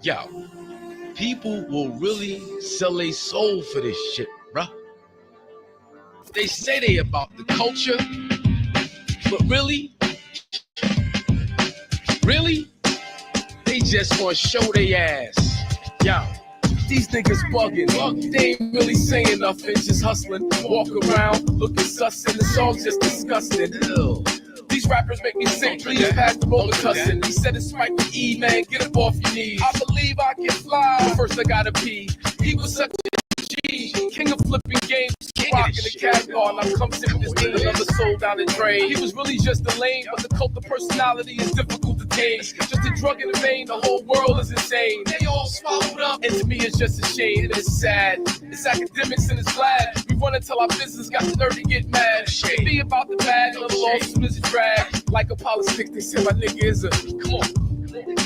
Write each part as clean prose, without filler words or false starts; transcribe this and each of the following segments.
Yo, people will really sell their soul for this shit, bruh. They say they about the culture, but really, they just want to show they ass. Yo, these niggas bugging. They ain't really saying nothing, just hustling. Walk around looking sus and the song's just disgusting. Ew. These rappers make me sick, please pass the roller cussing. He said it's Spike E, man, get up off your knees. I believe I can fly, but first I gotta pee. He was such a G, king of flipping games, rocking the catalog. Now come sit with this thing, another soul down the drain. He was really just a lame, but the cult of personality is difficult to tame. Just a drug in the vein, the whole world is insane. They all swallowed up, and to me it's just a shame, and it's sad. It's academics and it's glad. We run until our business got the nerve to get mad. It be about the bad, little lawsuit is a drag. Like a politics, they say my nigga is a, come on.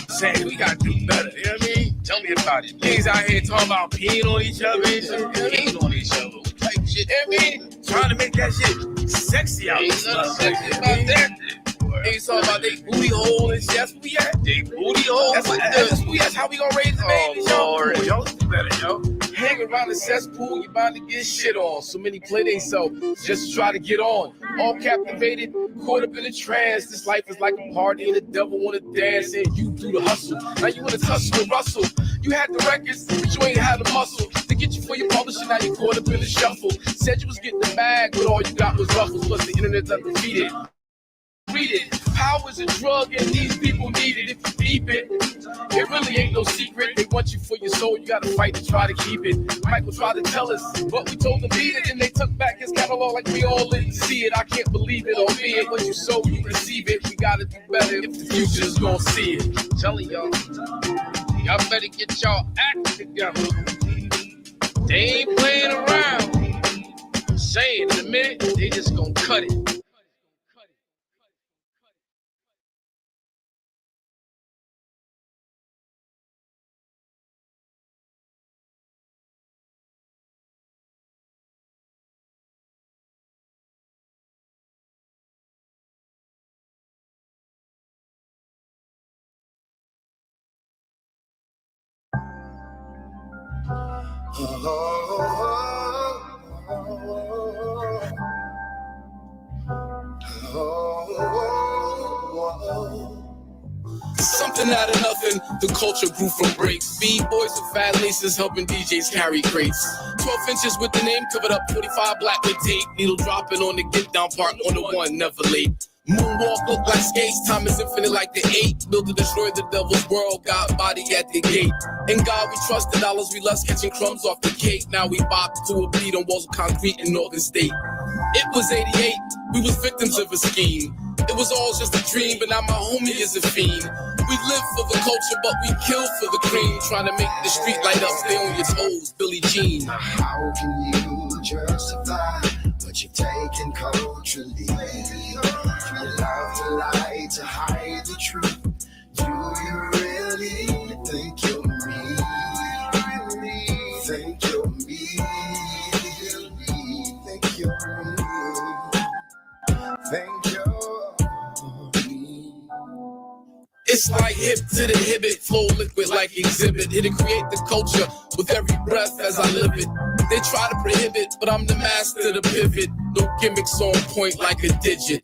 Say, we gotta do better, you know what I mean? Tell me about it. Niggas out here talking about peeing on each other and shit. Peeing on each other type shit, you know what I mean? Trying to make that shit sexy out there. Ain't nothing sexy about that. Niggas talking about they booty hole and shit. That's what we at. They booty hole. That's how we gonna raise the baby, yo. Y'all do better, yo. Hang around the cesspool, you're bound to get shit on. So many play themselves just to try to get on. All captivated, caught up in a trance. This life is like a party and the devil wanna dance and you do the hustle. Now you wanna tussle with Russell. You had the records, but you ain't had the muscle to get you for your publishing. Now you caught up in the shuffle. Said you was getting the bag, but all you got was ruffles. Plus the internet's undefeated. Read it. Power's a drug and these people need it. If you deep it, it really ain't no secret. They want you for your soul, you gotta fight to try to keep it. Michael tried to tell us, but we told him beat it. And they took back his catalog like we all didn't see it. I can't believe it, albeit what you sow, you receive it. We gotta do better if the future's gonna see it. I'm telling y'all better get y'all act together. They ain't playing around. I'm saying in a minute, they just gonna cut it. Something out of nothing, the culture grew from breaks. B-boys with fat laces helping DJs carry crates. 12 inches with the name covered up, 45 black with tape. Needle dropping on the get down part on the one, never late. Moonwalk look like skates, time is infinite like the 8. Built to destroy the devil's world, God body at the gate. In God we trust, the dollars we lust, catching crumbs off the cake. Now we bop to a beat on walls of concrete in Northern State. It was 88, we was victims of a scheme. It was all just a dream, but now my homie is a fiend. We live for the culture, but we kill for the cream. Trying to make the street light up, stay on your toes, Billie Jean. How can you justify what you've taken culturally? You love to lie to hide the truth. Do you really think you're me? Really think you're me? Really think you're me? Think you're me? It's like hip to the hibbit, flow liquid like exhibit. Here to create the culture with every breath as I live it. They try to prohibit, but I'm the master to pivot. No gimmicks on point like a digit.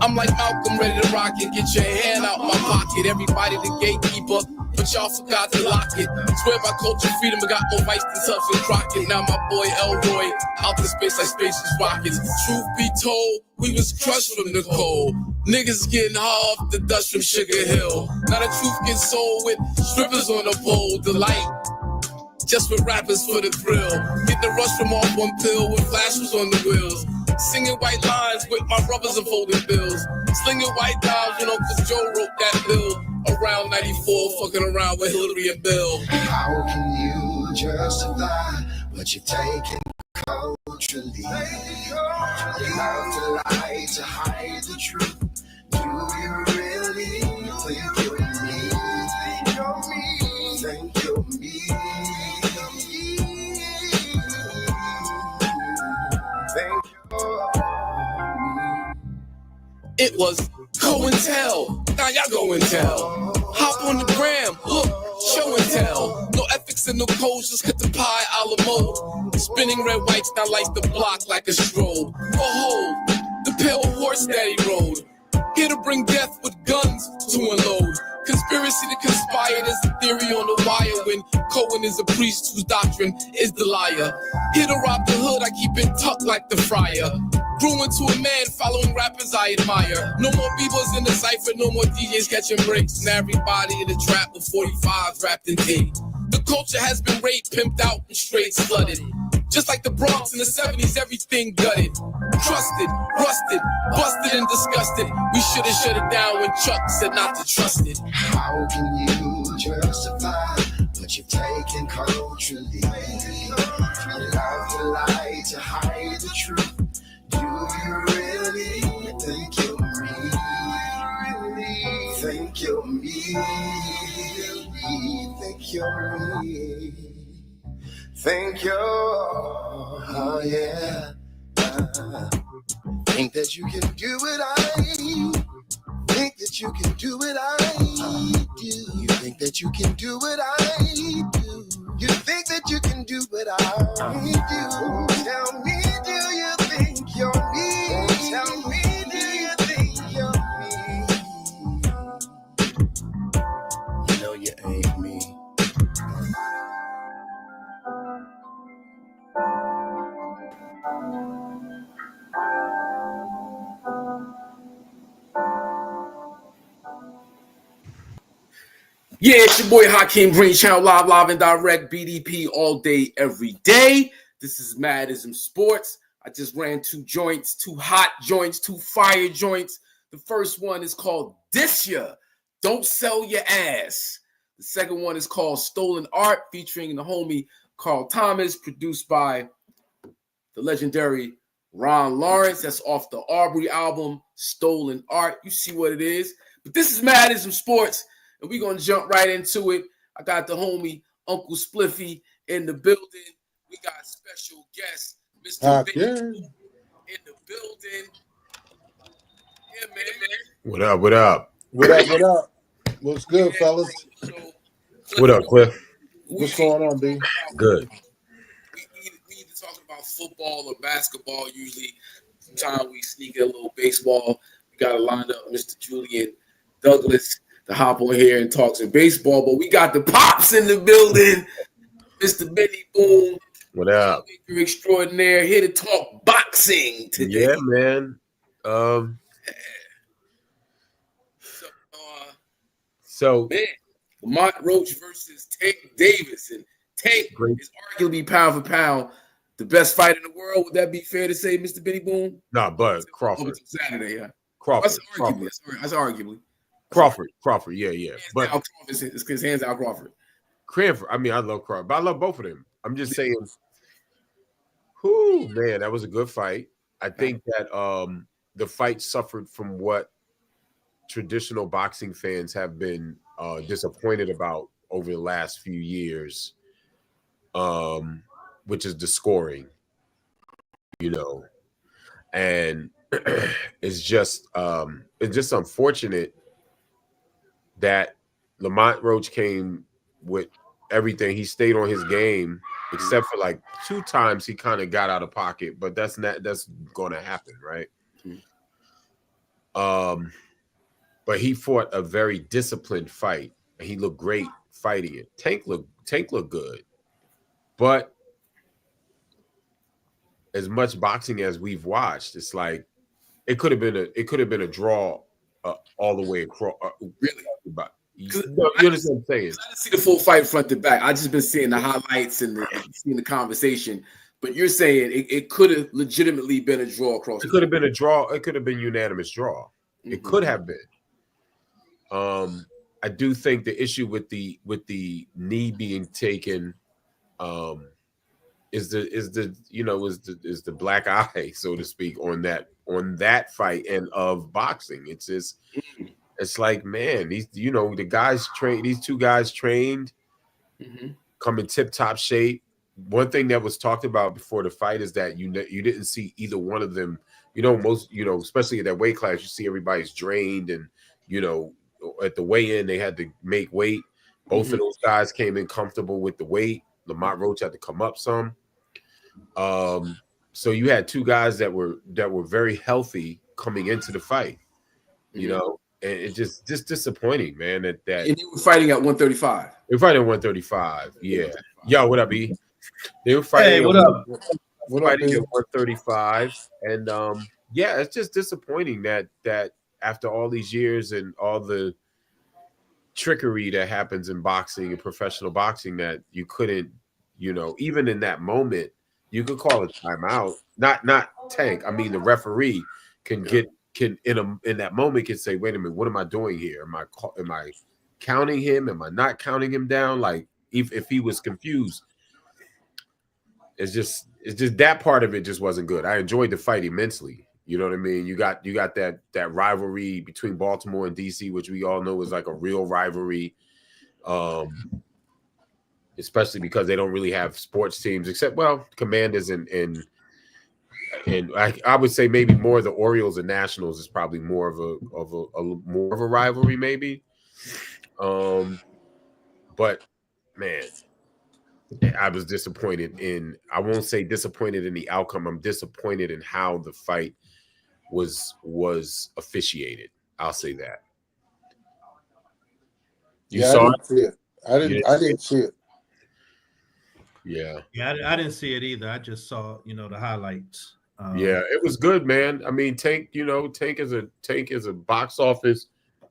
I'm like Malcolm, ready to rock it. Get your hand out my pocket. Everybody the gatekeeper, but y'all forgot to lock it. Swear by culture freedom, I got more vice than Tubbs and Crockett. Now my boy Elroy, out to space like space's rockets. Truth be told, we was crushed from the cold. Niggas getting high off the dust from Sugar Hill. Now the truth gets sold with strippers on the pole. Delight, just with rappers for the thrill. Get the rush from off one pill with flashes on the wheels. Singing white lines with my brothers and folding bills. Slinging white dimes when Uncle Joe wrote that bill. Around 94, fucking around with Hillary and Bill. How can you justify what you've taken culturally? You love to lie to hide the truth. Do you really think you're me? Think you're me? Think you're me? Think It was go and tell. Now y'all go and tell. Hop on the gram, look, Show and tell. No ethics and no codes, just cut the pie a la mode. Spinning red whites now lights the block like a strobe. Behold, the pale horse that he rode. Here to bring death with guns to unload. Conspiracy to conspire, there's a theory on the wire. When Cohen is a priest whose doctrine is the liar. Here to rob the hood, I keep it tucked like the friar. Grew into a man following rappers I admire. No more b-boys in the cypher, no more DJs catching breaks. And everybody in the trap with 45s wrapped in tea. The culture has been raped, pimped out, and straight flooded. Just like the Bronx in the 70s, everything gutted. Crusted, rusted, busted and disgusted. We should've shut it down when Chuck said not to trust it. How can you justify what you've taken culturally? Love to lie, to hide the truth. Do you really think you're me? Think you're me? Think you're me? Think you're, oh yeah. Think that you can do what I think that you can do what I do. You think that you can do what I do. You think that you can do what I do. Tell me, do you think you're me? Tell me, do you think you're me? You know you ain't me. Yeah, it's your boy Hakeem Green, channel live and direct, BDP all day, every day. This is IZM Sports. I just ran 2 joints, 2 hot joints, 2 fire joints. The first one is called This Ya, Don't Sell Your Ass. The second one is called Stolen Art, featuring the homie Carl Thomas, produced by the legendary Ron Lawrence. That's off the Aubrey album, Stolen Art. You see what it is. But this is IZM Sports. And we're going to jump right into it. I got the homie, Uncle Spliffy, in the building. We got special guest, Mr. Benny in the building. Yeah, man. What up, what up? What up, what up? What's good, fellas? What up, Cliff? What's going on, B? Good. We either talking about football or basketball usually. Sometimes we sneak in a little baseball. We got to line up Mr. Julian Douglas to hop on here and talk some baseball, but we got the Pops in the building. Mr. Benny Boom. What up? Maker extraordinaire, here to talk boxing today. Yeah, man. So man, Lamont Roach versus Tank Davis. And Tank is arguably pound for pound the best fight in the world. Would that be fair to say, Mr. Benny Boom? Nah, but Crawford. Saturday, yeah. Crawford. That's arguably. Crawford, yeah. But his hands out Crawford. Crawford, I mean, I love Crawford, but I love both of them. I'm just saying, whoo, man, that was a good fight. I think that the fight suffered from what traditional boxing fans have been disappointed about over the last few years, which is the scoring, and it's just unfortunate that Lamont Roach came with everything. He stayed on his game, except for like 2 times he kind of got out of pocket, but that's going to happen, right? But he fought a very disciplined fight, and he looked great fighting it. Tank looked good, but as much boxing as we've watched, it's like it could have been a draw all the way across. Really? You understand what I'm saying? I didn't see the full fight front to back. I just been seeing the highlights and seeing the conversation. But you're saying it could have legitimately been a draw across. It could have been a draw. It could have been unanimous draw. Mm-hmm. It could have been. I do think the issue with the knee being taken is the black eye, so to speak, on that fight and of boxing. It's just it's like, man, these the guys trained, these 2 guys trained, come in tip-top shape. One thing that was talked about before the fight is that you didn't see either one of them. Most especially at that weight class, you see everybody's drained, and at the weigh-in they had to make weight. Both of those guys came in comfortable with the weight. Lamont Roach had to come up some. So you had two guys that were very healthy coming into the fight, you know, and it's just disappointing, man. That and they were fighting at 135. They were fighting at 135. Yeah. Yo, what up, B? They were fighting. Hey, what up? What fighting up, at 135, and yeah, it's just disappointing that after all these years and all the trickery that happens in boxing and professional boxing, that you couldn't, you know, even in that moment, you could call a timeout. Not Tank. I mean, the referee can in that moment can say, wait a minute, what am I doing here? Am I counting him? Am I not counting him down? Like if he was confused. It's just that part of it just wasn't good. I enjoyed the fight immensely. You know what I mean? You got that rivalry between Baltimore and DC, which we all know is like a real rivalry. Especially because they don't really have sports teams except, well, Commanders and I would say maybe more the Orioles and Nationals is probably more of a rivalry maybe. But man, I was disappointed I won't say disappointed in the outcome. I'm disappointed in how the fight was officiated. I'll say that. You saw it? I didn't see it. Yeah. Yeah, I didn't see it either. I just saw, the highlights. Yeah, it was good, man. I mean, Tank is a box office,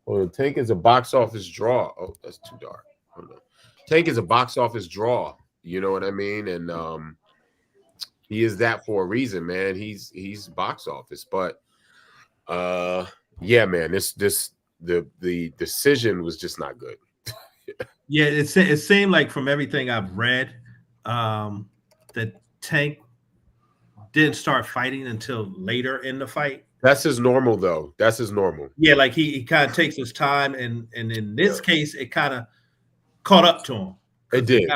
or Tank is a box office draw. Oh, that's too dark. Hold on. Tank is a box office draw. You know what I mean? And he is that for a reason, man. He's box office, but yeah, man, the decision was just not good. Yeah, it seemed like from everything I've read, that Tank didn't start fighting until later in the fight. That's his normal, though. That's his normal. Yeah, like he kind of takes his time, and in this case, it kind of caught up to him. It did.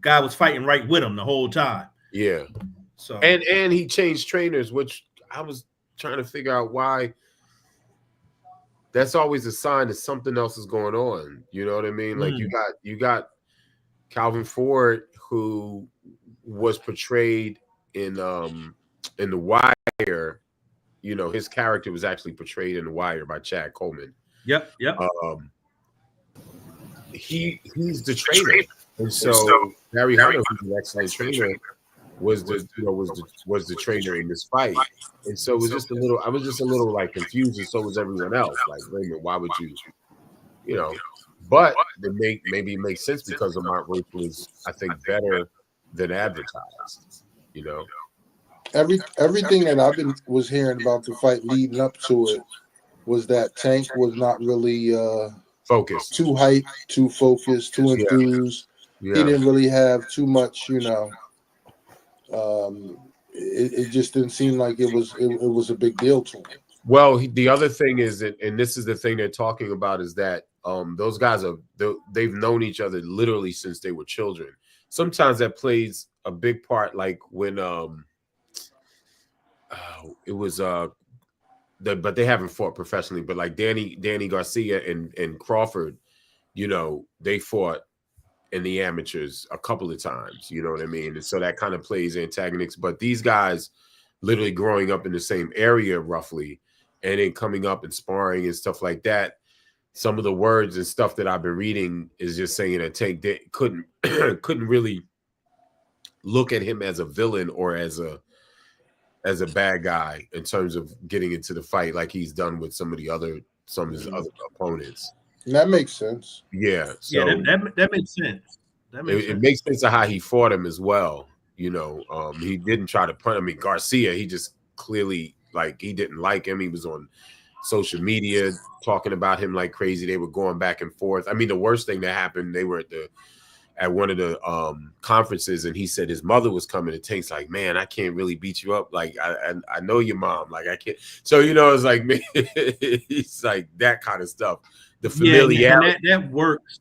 Guy was fighting right with him the whole time. Yeah. So and he changed trainers, which I was trying to figure out why. That's always a sign that something else is going on. You know what I mean? Like you got Calvin Ford, who was portrayed in The Wire. You know, his character was actually portrayed in The Wire by Chad Coleman. Yep. He's the trainer, and so Barry Hunter, who's an excellent trainer, was the trainer in this fight. And so it was just I was just a little like confused, and so was everyone else. Like, wait a minute, why would you know? But maybe it makes sense because Lamont Roach was, I think, better than advertised. You know, everything that was hearing about the fight leading up to it was that Tank was not really focused, too hyped, too focused, too enthused. Yeah. He didn't really have too much, it just didn't seem like it was a big deal to him. Well, the other thing is that, and this is the thing they're talking about, is that those guys they've known each other literally since they were children. Sometimes that plays a big part, like when it was but they haven't fought professionally, but like Danny Garcia and Crawford, they fought in the amateurs a couple of times, you know what I mean? And so that kind of plays antagonists. But these guys literally growing up in the same area roughly, and then coming up and sparring and stuff like that, some of the words and stuff that I've been reading is just saying that Tank couldn't really look at him as a villain or as a bad guy in terms of getting into the fight like he's done with some of his other opponents. And that makes sense. Yeah. So that makes sense. It makes sense of how he fought him as well. He didn't try to punch. I mean, Garcia, he just clearly, like, he didn't like him. He was on social media talking about him like crazy. They were going back and forth. I mean, the worst thing that happened, they were at one of the conferences, and he said his mother was coming, and Tank's like, man, I can't really beat you up. Like, I know your mom. Like, I can't. So, it's like, man, he's like that kind of stuff. The familiarity. Yeah, that works.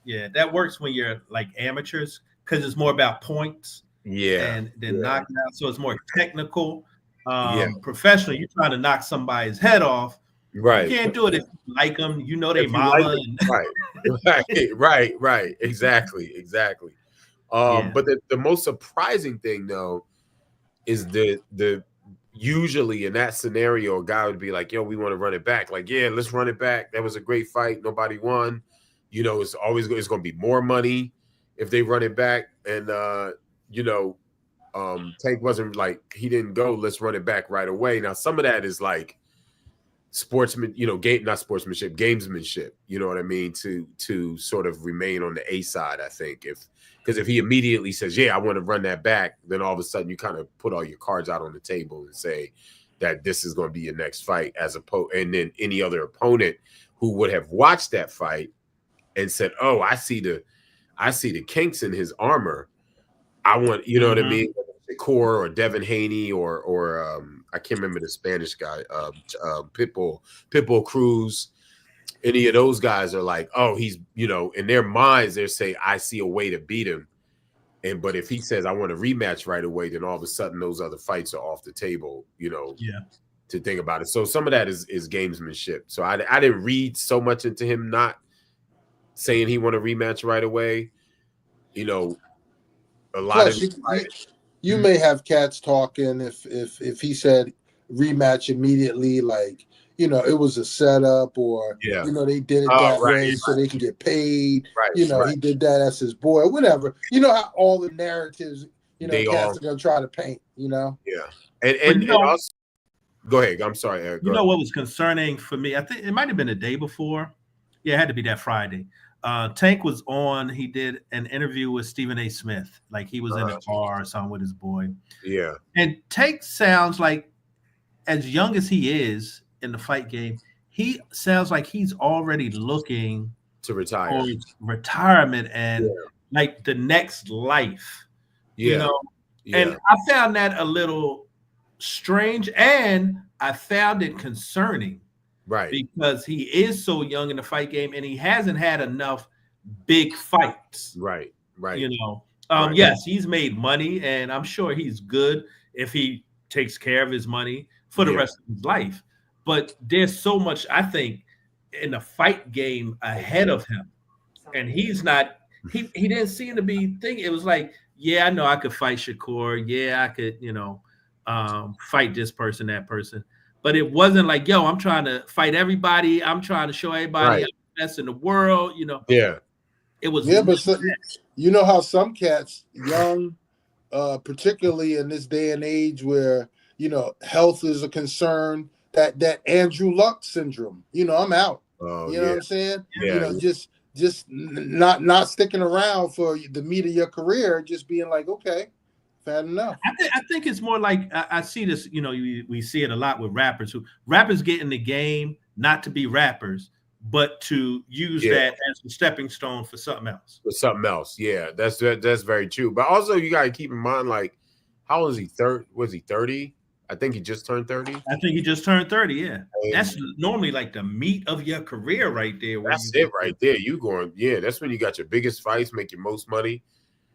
Yeah, that works when you're like amateurs, because it's more about points. Yeah. And then knocking out. So it's more technical. Professionally, you're trying to knock somebody's head off. You Right. can't do it if you like them. You know they If you like mama. it, right. Exactly. Yeah. But the most surprising thing though is the usually in that scenario, a guy would be like, "Yo, we want to run it back." Like, yeah, let's run it back. That was a great fight. Nobody won. It's always it's going to be more money if they run it back. And you know, Tank wasn't like he didn't go. Let's run it back right away. Now, some of that is like sportsman, not sportsmanship, gamesmanship. You know what I mean? To sort of remain on the A side, I think because if he immediately says, "Yeah, I want to run that back," then all of a sudden you kind of put all your cards out on the table and say that this is going to be your next fight, and then any other opponent who would have watched that fight and said, "Oh, I see the kinks in his armor. I want," you know what I mean? Core or Devin Haney or I can't remember the Spanish guy, Pitbull Cruz. Any of those guys are like, oh, he's, in their minds, they're saying, I see a way to beat him. But if he says, I want a rematch right away, then all of a sudden those other fights are off the table, to think about it. So some of that is gamesmanship. So I didn't read so much into him not saying he want a rematch right away. A lot Plus, you may have cats talking if he said rematch immediately, like, it was a setup, or they did it that way so they can get paid. He did that as his boy, whatever. You know how all the narratives, cats are gonna try to paint. Yeah, and also, go ahead. I'm sorry, Eric. What was concerning for me? I think it might have been the day before. Yeah, it had to be that Friday. Tank was on. He did an interview with Stephen A. Smith. Like he was in a car or something with his boy. Yeah. And Tank sounds like, as young as he is in the fight game, he sounds like he's already looking to retire, retirement, and like the next life. Yeah. And I found that a little strange, and I found it concerning. Right. Because he is so young in the fight game and he hasn't had enough big fights. Right. Yes, he's made money, and I'm sure he's good if he takes care of his money for the rest of his life. But there's so much, I think, in the fight game ahead of him. And he's not, he didn't seem to be thinking. It was like, yeah, I know I could fight Shakur. Yeah, I could, fight this person, that person. But it wasn't like, yo, I'm trying to fight everybody. I'm trying to show everybody I'm the best in the world. Yeah. It was. Yeah, but how some cats, young, particularly in this day and age where, health is a concern, that Andrew Luck syndrome, I'm out. Oh, you know what I'm saying? Yeah. Just not sticking around for the meat of your career, just being like, okay. Fair enough. I think it's more like I see this. We see it a lot with rappers get in the game not to be rappers, but to use that as a stepping stone for something else. Yeah, that's very true. But also, you got to keep in mind, like, how old is he? Was he 30? I think he just turned 30. I think he just turned 30. Yeah, that's normally like the meat of your career right there. That's it right there. You going? Yeah, that's when you got your biggest fights, make your most money.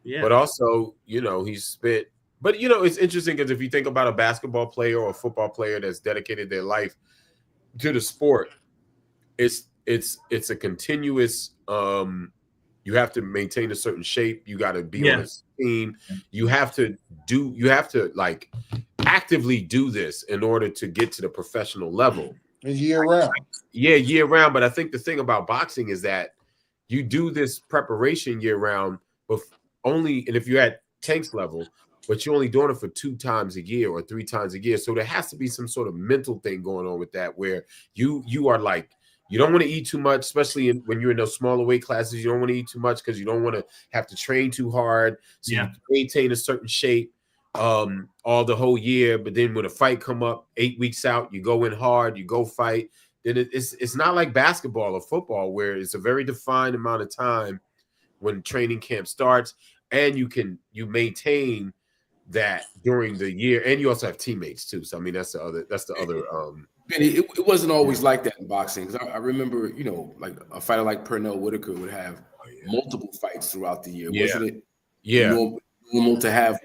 Yeah. But also, he's spent. But it's interesting because if you think about a basketball player or a football player that's dedicated their life to the sport, it's a continuous. You have to maintain a certain shape. You got to be on a team. You have to like actively do this in order to get to the professional level. Year round. Yeah, year round. But I think the thing about boxing is that you do this preparation year round, but only, and if you're at Tank's level, but you're only doing it for 2 times a year or 3 times a year. So there has to be some sort of mental thing going on with that, where you are like, you don't want to eat too much, especially when you're in those smaller weight classes. You don't want to eat too much because you don't want to have to train too hard. So you maintain a certain shape all the whole year. But then when a fight come up 8 weeks out, you go in hard, you go fight. Then it's not like basketball or football where it's a very defined amount of time when training camp starts, and you maintain that during the year, and you also have teammates too. So I mean, that's the other. Benny, it wasn't always like that in boxing. Because I remember, like a fighter like Pernell Whitaker would have multiple fights throughout the year. Wasn't it? Yeah. Normal to have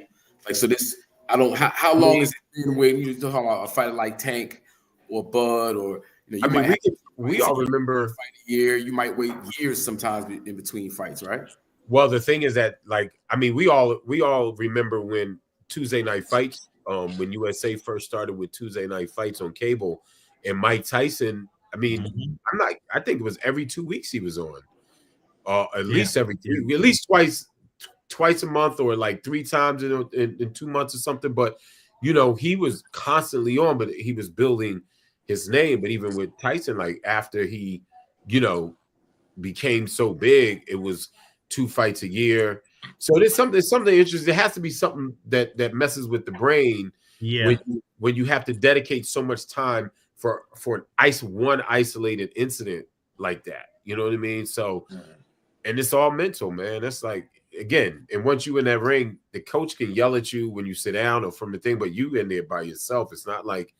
like, so this. I don't. How long is it been waiting? You talking about a fighter like Tank or Bud or You might we all remember fight a year. You might wait years sometimes in between fights, right? Well, the thing is that, like, I mean, we all remember when Tuesday night fights, when USA first started with Tuesday night fights on cable, and Mike Tyson. I mean, I think it was every 2 weeks he was on, at least every 3, at least twice a month, or like 3 times in 2 months or something. But he was constantly on, but he was building his name. But even with Tyson, like after he, became so big, it was 2 fights a year. So there's something interesting. There has to be something that messes with the brain. Yeah. When you have to dedicate so much time for one isolated incident like that. You know what I mean? So, and it's all mental, man. It's like, again, and once you in that ring, the coach can yell at you when you sit down or from the thing, but you in there by yourself. It's not like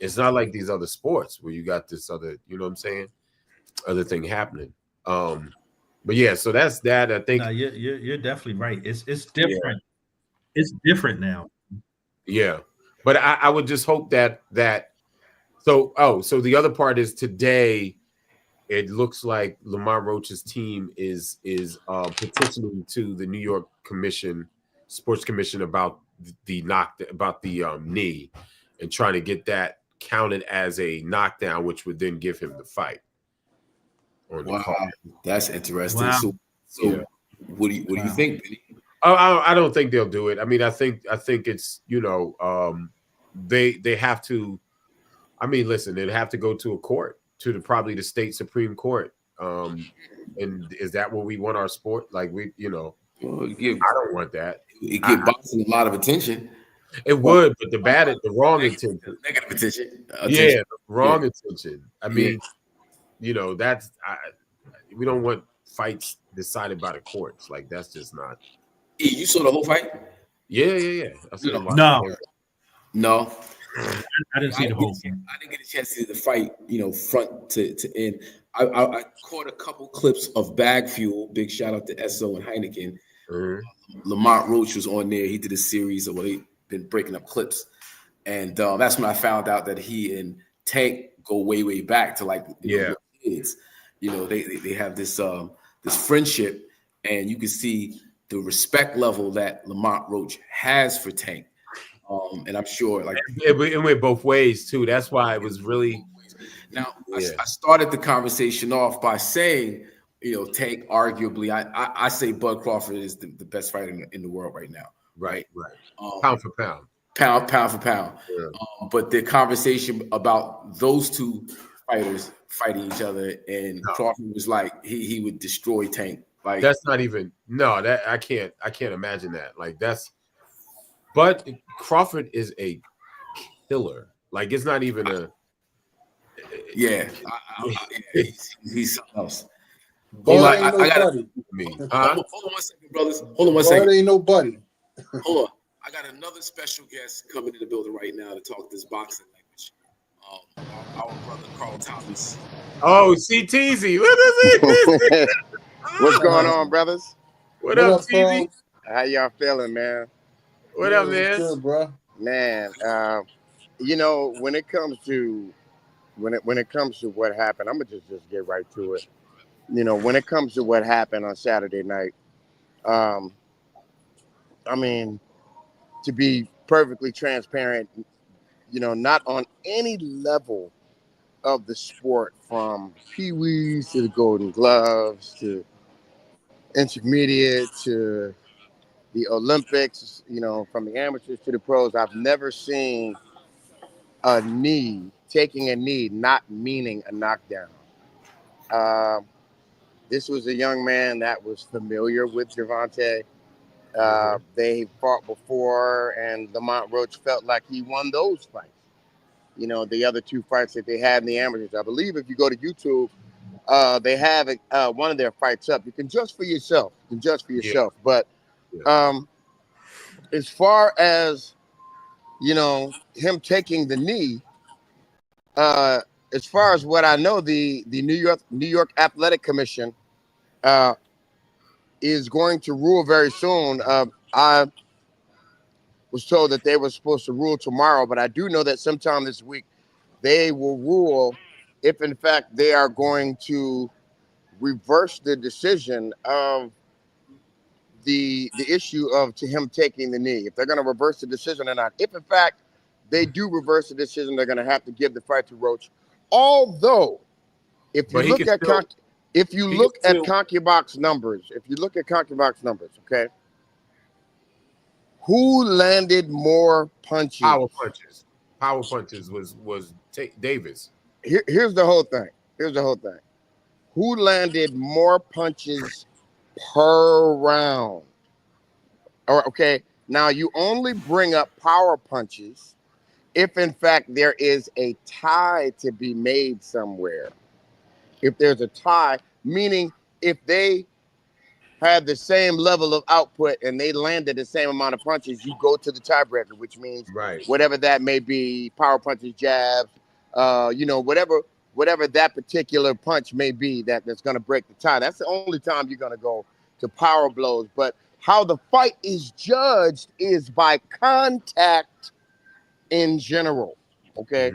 these other sports where you got this other, you know what I'm saying, other thing happening. But yeah, so that's that. I think you're definitely right. It's different. Yeah. It's different now. Yeah, but I would just hope that so the other part is today. It looks like Lamont Roach's team is petitioning to the New York Sports Commission about the knee, and trying to get that counted as a knockdown, which would then give him the fight. Wow, that's interesting. Wow. So what do you think, Benny? I don't think they'll do it. I mean, I think it's they have to. I mean, listen, they'd have to go to a court, to probably the state Supreme Court. And is that what we want our sport? Like I don't want that. It give boxing a lot of attention. It would, but the wrong attention. Negative attention. Yeah, wrong attention. I mean. That's we don't want fights decided by the courts. Like, that's just not. You saw the whole fight? Yeah. I saw No. I didn't see the whole thing. I didn't get a chance to see the fight, front to end. I caught a couple clips of Bag Fuel. Big shout out to SO and Heineken. Lamont Roach was on there. He did a series of they've been breaking up clips, and that's when I found out that he and Tank go way back to like kids. They have this friendship, and you can see the respect level that Lamont Roach has for Tank. And I'm sure it went both ways too. That's why it was really. Now I started the conversation off by saying, Tank arguably, I say Bud Crawford is the best fighter in the world right now. Right. Pound for pound. Pound for pound. Yeah. But the conversation about those two fighters fighting each other, and Crawford was like he would destroy Tank. Like, that's not even that I can't imagine that. Like, but Crawford is a killer. Like, it's not even a he's something else. Bud ain't nobody. Hold on 1 second, brothers. Hold on 1 second. Bud ain't nobody. Hold on. I got another special guest coming in the building right now to talk this boxing language. Our brother Carl Thomas. Oh, CTZ. What's going on, brothers? What up, TZ? How y'all feeling, man? What up, man? Good, bro. Man, when it comes to what happened, I'm gonna just get right to it. When it comes to what happened on Saturday night, I mean, to be perfectly transparent, not on any level of the sport, from Pee-wees to the Golden Gloves to intermediate to the Olympics, from the amateurs to the pros, I've never seen taking a knee not meaning a knockdown. This was a young man that was familiar with Gervonta. They fought before, and Lamont Roach felt like he won those fights. The other 2 fights that they had in the amateurs. I believe if you go to YouTube, they have one of their fights up. You can judge for yourself. But as far as him taking the knee, as far as what I know, the New York Athletic Commission is going to rule very soon. I was told that they were supposed to rule tomorrow, but I do know that sometime this week they will rule if in fact they are going to reverse the decision of the issue of to him taking the knee. If they're going to reverse the decision or not. If in fact they do reverse the decision, they're going to have to give the fight to Roach. Although, if you look at ConcuBox numbers, okay, who landed more punches? Power punches was Davis. Here's the whole thing. Who landed more punches per round? Okay, now you only bring up power punches if in fact there is a tie to be made somewhere. If there's a tie, meaning if they had the same level of output and they landed the same amount of punches, you go to the tiebreaker, which means whatever that may be, power punches, jabs, whatever that particular punch may be that's going to break the tie. That's the only time you're going to go to power blows. But how the fight is judged is by contact in general. Okay,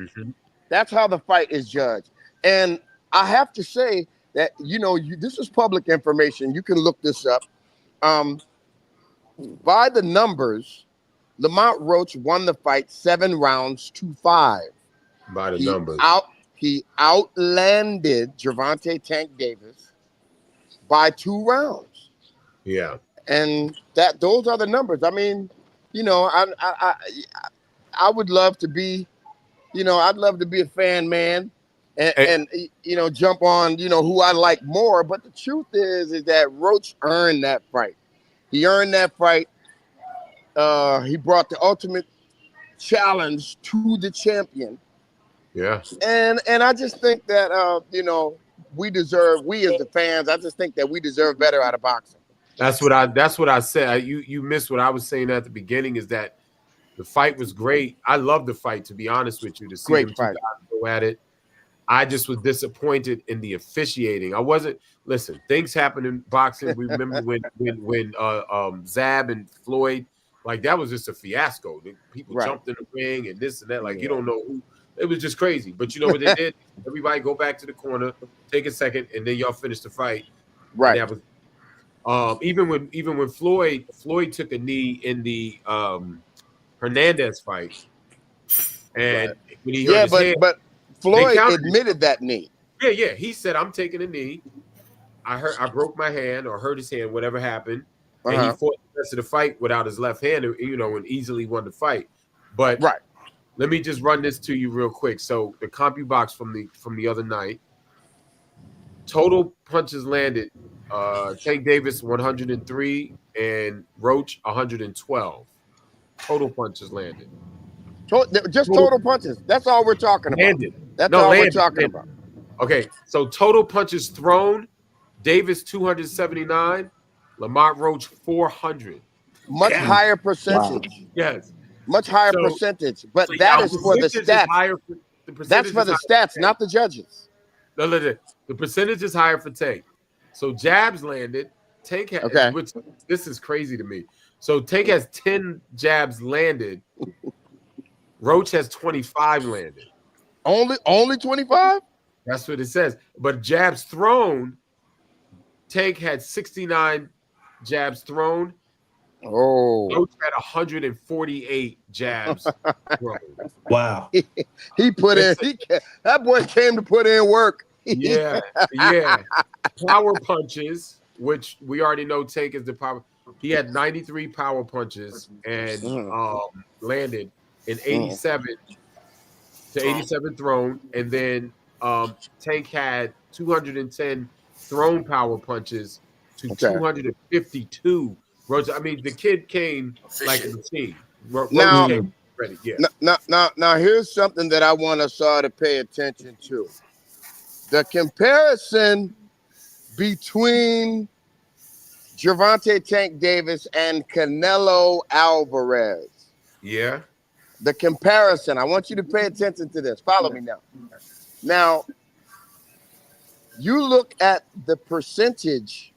that's how the fight is judged. And I have to say that this is public information. You can look this up. By the numbers, Lamont Roach won the fight 7 rounds to 5. By the numbers, he outlanded Gervonta Tank Davis by 2 rounds. Yeah, and those are the numbers. I mean, I would love to be, I'd love to be a fan, man, and jump on, who I like more. But the truth is that Roach earned that fight. He earned that fight. He brought the ultimate challenge to the champion. Yeah. And I just think that we as the fans, I just think that we deserve better out of boxing. That's what I said. You missed what I was saying at the beginning, is that the fight was great. I love the fight, to be honest with you, to see them two guys go at it. I just was disappointed in the officiating. Listen, things happen in boxing. We remember when Zab and Floyd, like, that was just a fiasco. People jumped in the ring and this and that. Like, you don't know who. It was just crazy. But you know what they did? Everybody go back to the corner, take a second, and then y'all finish the fight. Right. And that was even when Floyd took a knee in the Hernandez fight, and when he hurt his head, but Floyd admitted that knee. Yeah, he said, "I'm taking a knee. I broke my hand or hurt his hand, whatever happened." And he fought the rest of the fight without his left hand, and easily won the fight. But let me just run this to you real quick. So the CompuBox from the other night, total punches landed, Tank Davis 103 and Roach 112. Total punches landed. Total punches. That's all we're talking about. We're talking about. Okay, so total punches thrown, Davis 279, Lamont Roach 400. Much higher percentage. Wow. Yes. Much higher percentage. But that is for the stats. That's for the stats, not the judges. No, the percentage is higher for Tank. So jabs landed. Tank has, which this is crazy to me. So Tank has 10 jabs landed. Roach has 25 landed. Only 25? That's what it says. But jabs thrown, Tank had 69 jabs thrown. Oh, Roach had 148 jabs thrown. Wow. He put in. That boy came to put in work. Yeah. Power punches, which we already know Tank is the power. He had 93 power punches and landed in 87 to 87 thrown, and then Tank had 210 thrown power punches to 252. I mean, the kid came like a machine. Now, came ready. Yeah. Now, here's something that I want us all to pay attention to. The comparison between Gervonta Tank Davis and Canelo Alvarez. Yeah. The comparison. I want you to pay attention to this. Follow me now. Now, you look at the percentage.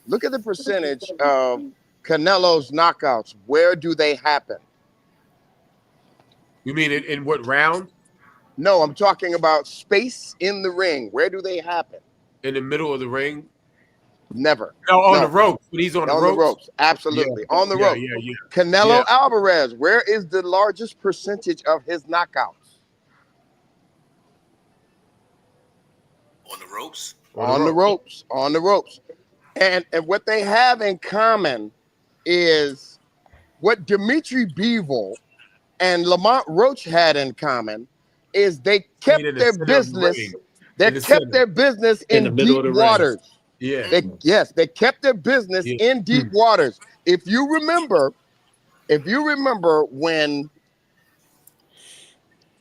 Look at the percentage of Canelo's knockouts. Where do they happen? You mean in what round? No, I'm talking about space in the ring. Where do they happen? In the middle of the ring? Never. No, on the ropes. When he's on the ropes? Absolutely. Yeah. On the ropes. Yeah. Canelo Alvarez, where is the largest percentage of his knockouts? On the ropes? On the ropes. And what they have in common is what Dimitri Bivol and Lamont Roach had in common is they kept their business. They kept their business in deep waters. Yeah. They kept their business in deep waters. If you remember when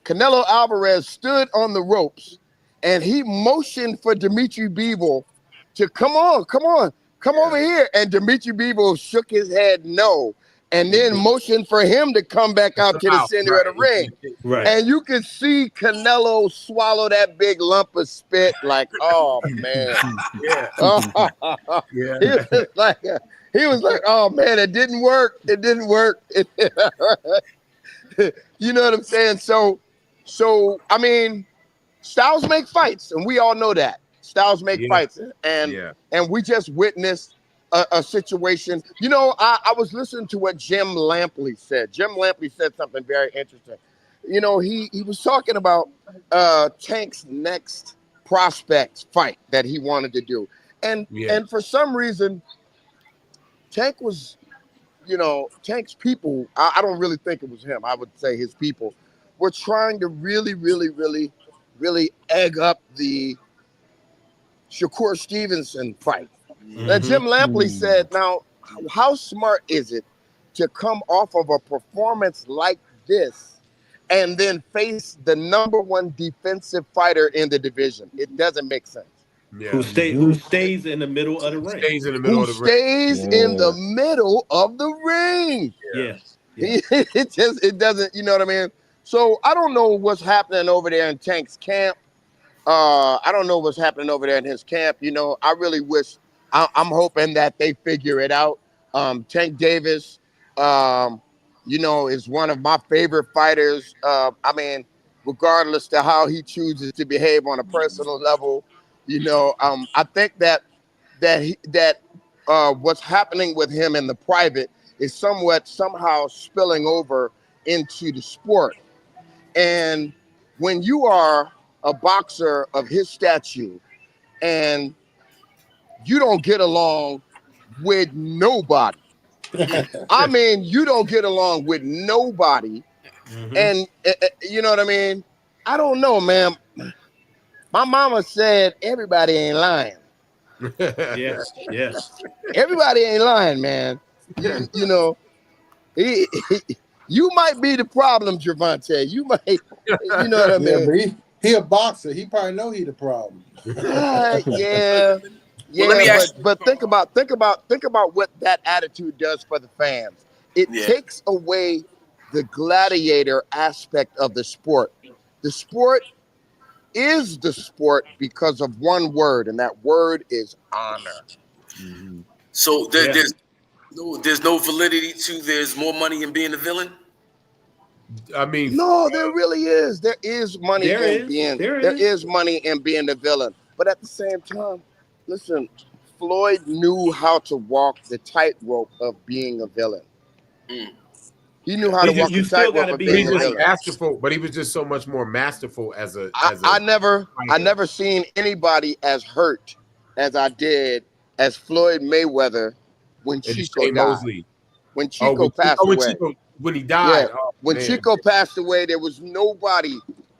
Canelo Alvarez stood on the ropes and he motioned for Dimitri Bivol to come over here, and Dimitri Bivol shook his head no, and then motioned for him to come back out to the center of the ring. Right. And you could see Canelo swallow that big lump of spit like, oh man. He was like, oh man, it didn't work. It didn't work. You know what I'm saying? So I mean, styles make fights, and we all know that. Styles make fights, and we just witnessed a situation. You know, I was listening to what Jim Lampley said. Jim Lampley said something very interesting. You know, he was talking about Tank's next prospect fight that he wanted to do, and for some reason, Tank was, you know, Tank's people. I don't really think it was him. I would say his people were trying to really egg up the Shakur Stevenson fight. Now, Jim Lampley said, now, how smart is it to come off of a performance like this and then face the #1 defensive fighter in the division? It doesn't make sense. Yeah. Who stays in the middle of the ring? Stays in the middle of the ring. Yes. It doesn't, you know what I mean? So I don't know what's happening over there in Tank's camp. I don't know what's happening over there in his camp. You know, I really wish, I'm hoping that they figure it out. Tank Davis, you know, is one of my favorite fighters. I mean, regardless to how he chooses to behave on a personal level, you know, I think that what's happening with him in the private is somehow spilling over into the sport. And when you are a boxer of his stature and you don't get along with nobody, I mean, you don't get along with nobody, and you know what I mean? I don't know, man. My mama said everybody ain't lying. Yes. Everybody ain't lying, man. You know, you might be the problem, Gervonta. You might, you know what I mean? Yeah, but he a boxer. He probably know he the problem. Yeah. But think about what that attitude does for the fans. It takes away the gladiator aspect of the sport. The sport is the sport because of one word, and that word is honor. So there's no validity to there's more money in being a villain. I mean, no, there really is. There is money in being the villain. But at the same time, listen, Floyd knew how to walk the tightrope of being a villain. He knew how to walk the tightrope of being a villain. Masterful, but he was just so much more masterful as a. I never seen anybody as hurt as I did as Floyd Mayweather when Chico died. When Chico passed away. When he died. Yeah. When Chico passed away, there was nobody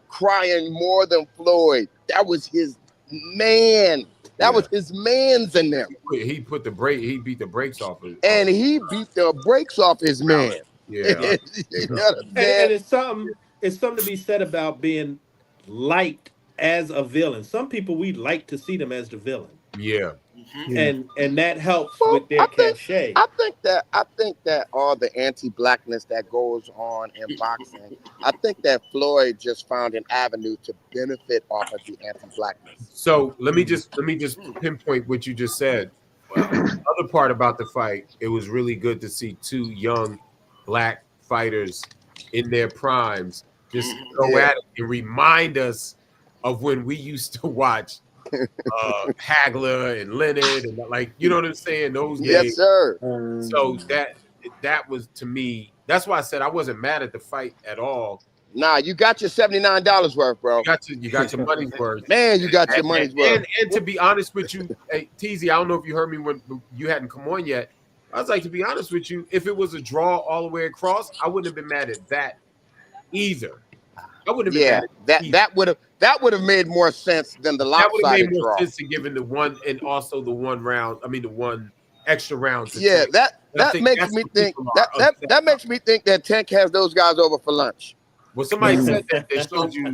crying more than Floyd. That was his man. That was his man's in there. He put the brake. He beat the brakes off it. And he beat the brakes off his man. Yeah. You know what I'm saying? And it's something to be said about being liked as a villain. Some people, we like to see them as the villain. Yeah. And that helps with their cachet. I think that all the anti-blackness that goes on in boxing, I think that Floyd just found an avenue to benefit off of the anti-blackness. So let me just pinpoint what you just said. The other part about the fight, it was really good to see two young black fighters in their primes just go at it and remind us of when we used to watch Hagler and Leonard and like, you know what I'm saying? Those days. Yes, sir. So that was, to me, that's why I said I wasn't mad at the fight at all. Nah, you got your $79 worth, bro. You got your money's worth. Man, you got your money's worth. And to be honest with you, hey, TZ, I don't know if you heard me when you hadn't come on yet. I was like, to be honest with you, if it was a draw all the way across, I wouldn't have been mad at that either. I wouldn't have been mad at that would have made more sense than the lopsided draw. That would have made more sense than giving the one and also the one round. I mean, the one extra round. Yeah, that makes me think that makes me think that Tank has those guys over for lunch. Well, somebody said that they showed you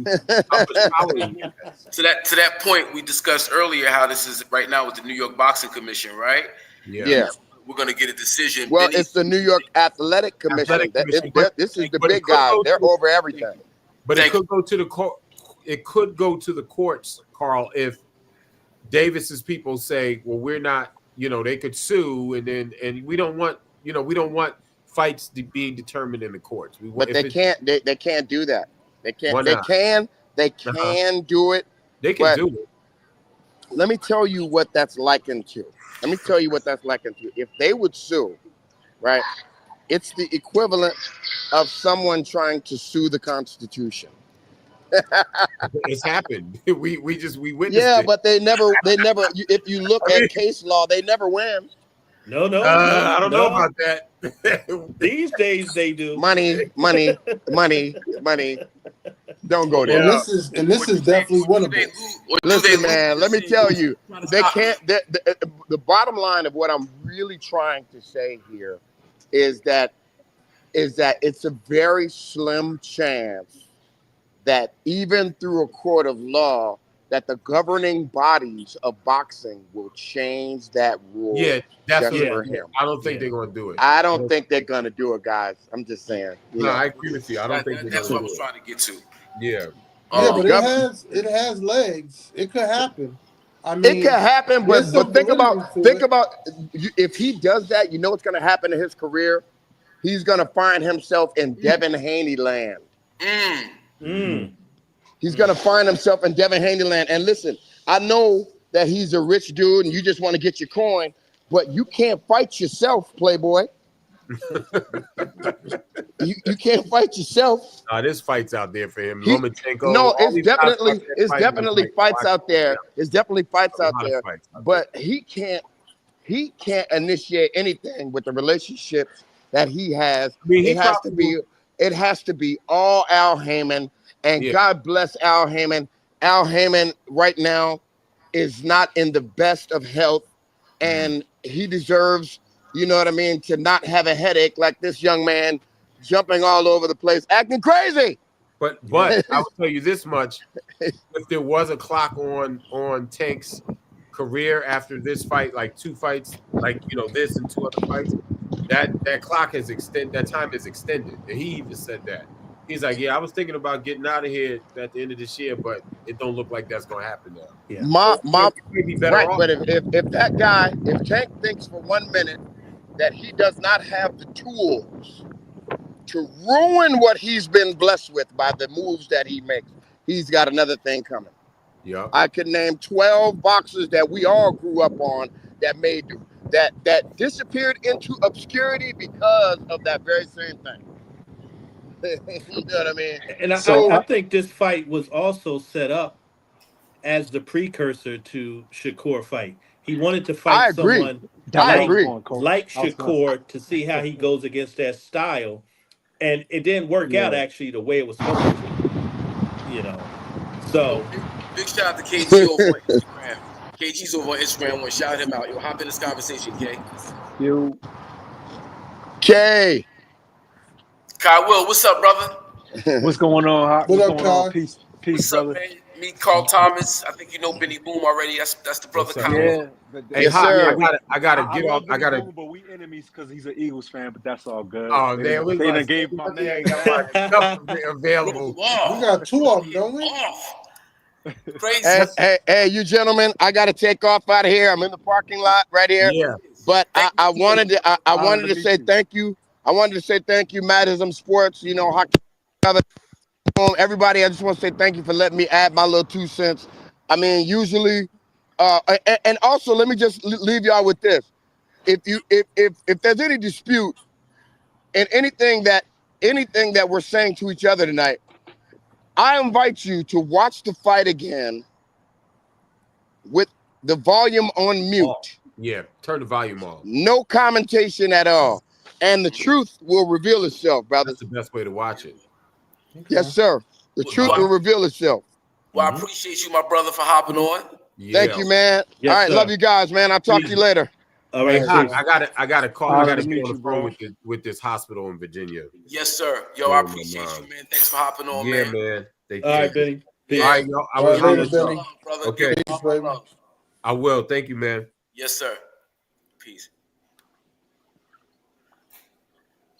how much power he has. To that point, we discussed earlier how this is right now with the New York Boxing Commission, right? Yeah. We're going to get a decision. Well, it's the New York Athletic Commission. This is the big guy. They're over everything. But it could go to the court. It could go to the courts, Carl, if Davis's people say, "Well, we're not." You know, they could sue, and we don't want. You know, we don't want fights being determined in the courts. But they can't. They can't do that. They can't. Why not? They can do it. They can do it. Let me tell you what that's likened to. If they would sue, right? It's the equivalent of someone trying to sue the Constitution. It's happened. We witnessed it. But they never. If you look at case law, they never win. No, I don't know about that. These days they do. Money. Don't go there. And this is definitely winnable. Listen, man, let me tell you, they can't. The bottom line of what I'm really trying to say here is that it's a very slim chance that even through a court of law, that the governing bodies of boxing will change that rule. Yeah, that's for him. I don't think they're going to do it. I don't think they're going to do it, guys. I'm just saying. No, I agree with you. I don't think that's what I was trying to get to. Yeah. But it has legs. It could happen. I mean, it could happen, but think about if he does that, you know what's going to happen to his career? He's going to find himself in Devin Haney land. He's going to find himself in Devin Haney land. And listen, I know that he's a rich dude and you just want to get your coin, but you can't fight yourself, Playboy. you can't fight yourself. There's fights out there for him. It's definitely fights out there. It's definitely fights out there. But he can't initiate anything with the relationships that he has. It has to be all Al Heyman. And God bless Al Heyman. Al Heyman right now is not in the best of health, and he deserves, you know what I mean, to not have a headache like this young man jumping all over the place, acting crazy. But I will tell you this much: if there was a clock on Tank's career after this fight, like 2 fights, like this and 2 other fights, that clock has extended. That time is extended, and he even said that. He's like, I was thinking about getting out of here at the end of this year, but it don't look like that's going to happen now. Yeah. But if Tank thinks for 1 minute that he does not have the tools to ruin what he's been blessed with by the moves that he makes, he's got another thing coming. Yeah, I could name 12 boxers that we all grew up on that disappeared into obscurity because of that very same thing. You know what I mean? And I think this fight was also set up as the precursor to Shakur fight. He wanted to fight someone like Shakur to see how he goes against that style. And it didn't work out actually the way it was supposed to. So big shout out to KG over on Instagram. KG's over on Instagram. Want to shout him out. Hop in this conversation, K. Yo. K. Kai Will, what's up, brother? What's going on, Hawk? What up, Kai? Peace, what's brother. Up, man? Meet Carl Thomas. I think you know Benny Boom already. That's the brother Kai Will. Hey, I gotta get off. I gotta. But we enemies because he's an Eagles fan. But that's all good. Oh man, they done gave my man available. We got 2 of them, don't we? Crazy. Hey, you gentlemen, I got to take off out of here. I'm in the parking lot right here. Yeah. But I wanted to say thank you. I wanted to say thank you, IZM Sports. Hockey Everybody, I just want to say thank you for letting me add my little 2 cents. I mean, usually, and also let me just leave y'all with this. If there's any dispute in anything that we're saying to each other tonight, I invite you to watch the fight again with the volume on mute. Oh, yeah, turn the volume off. No commentation at all. And the truth will reveal itself, brothers. That's the best way to watch it. Yes, sir. The truth will reveal itself. Well, I appreciate you, my brother, for hopping on. Yeah. Thank you, man. Yes, all right, sir. love you guys, man. I'll talk to you later. All right, I got to call. I got to be meet on the you, phone bro. with this hospital in Virginia. Yes, sir. Yo, I appreciate you, man. Thanks for hopping on, Yeah, man. man. All right, Benny. Yeah. All right, yo, I All will right, later, holler Benny. at y'all. Brother. Okay. Peace, baby. I will. Thank you, man. Yes, sir. Peace.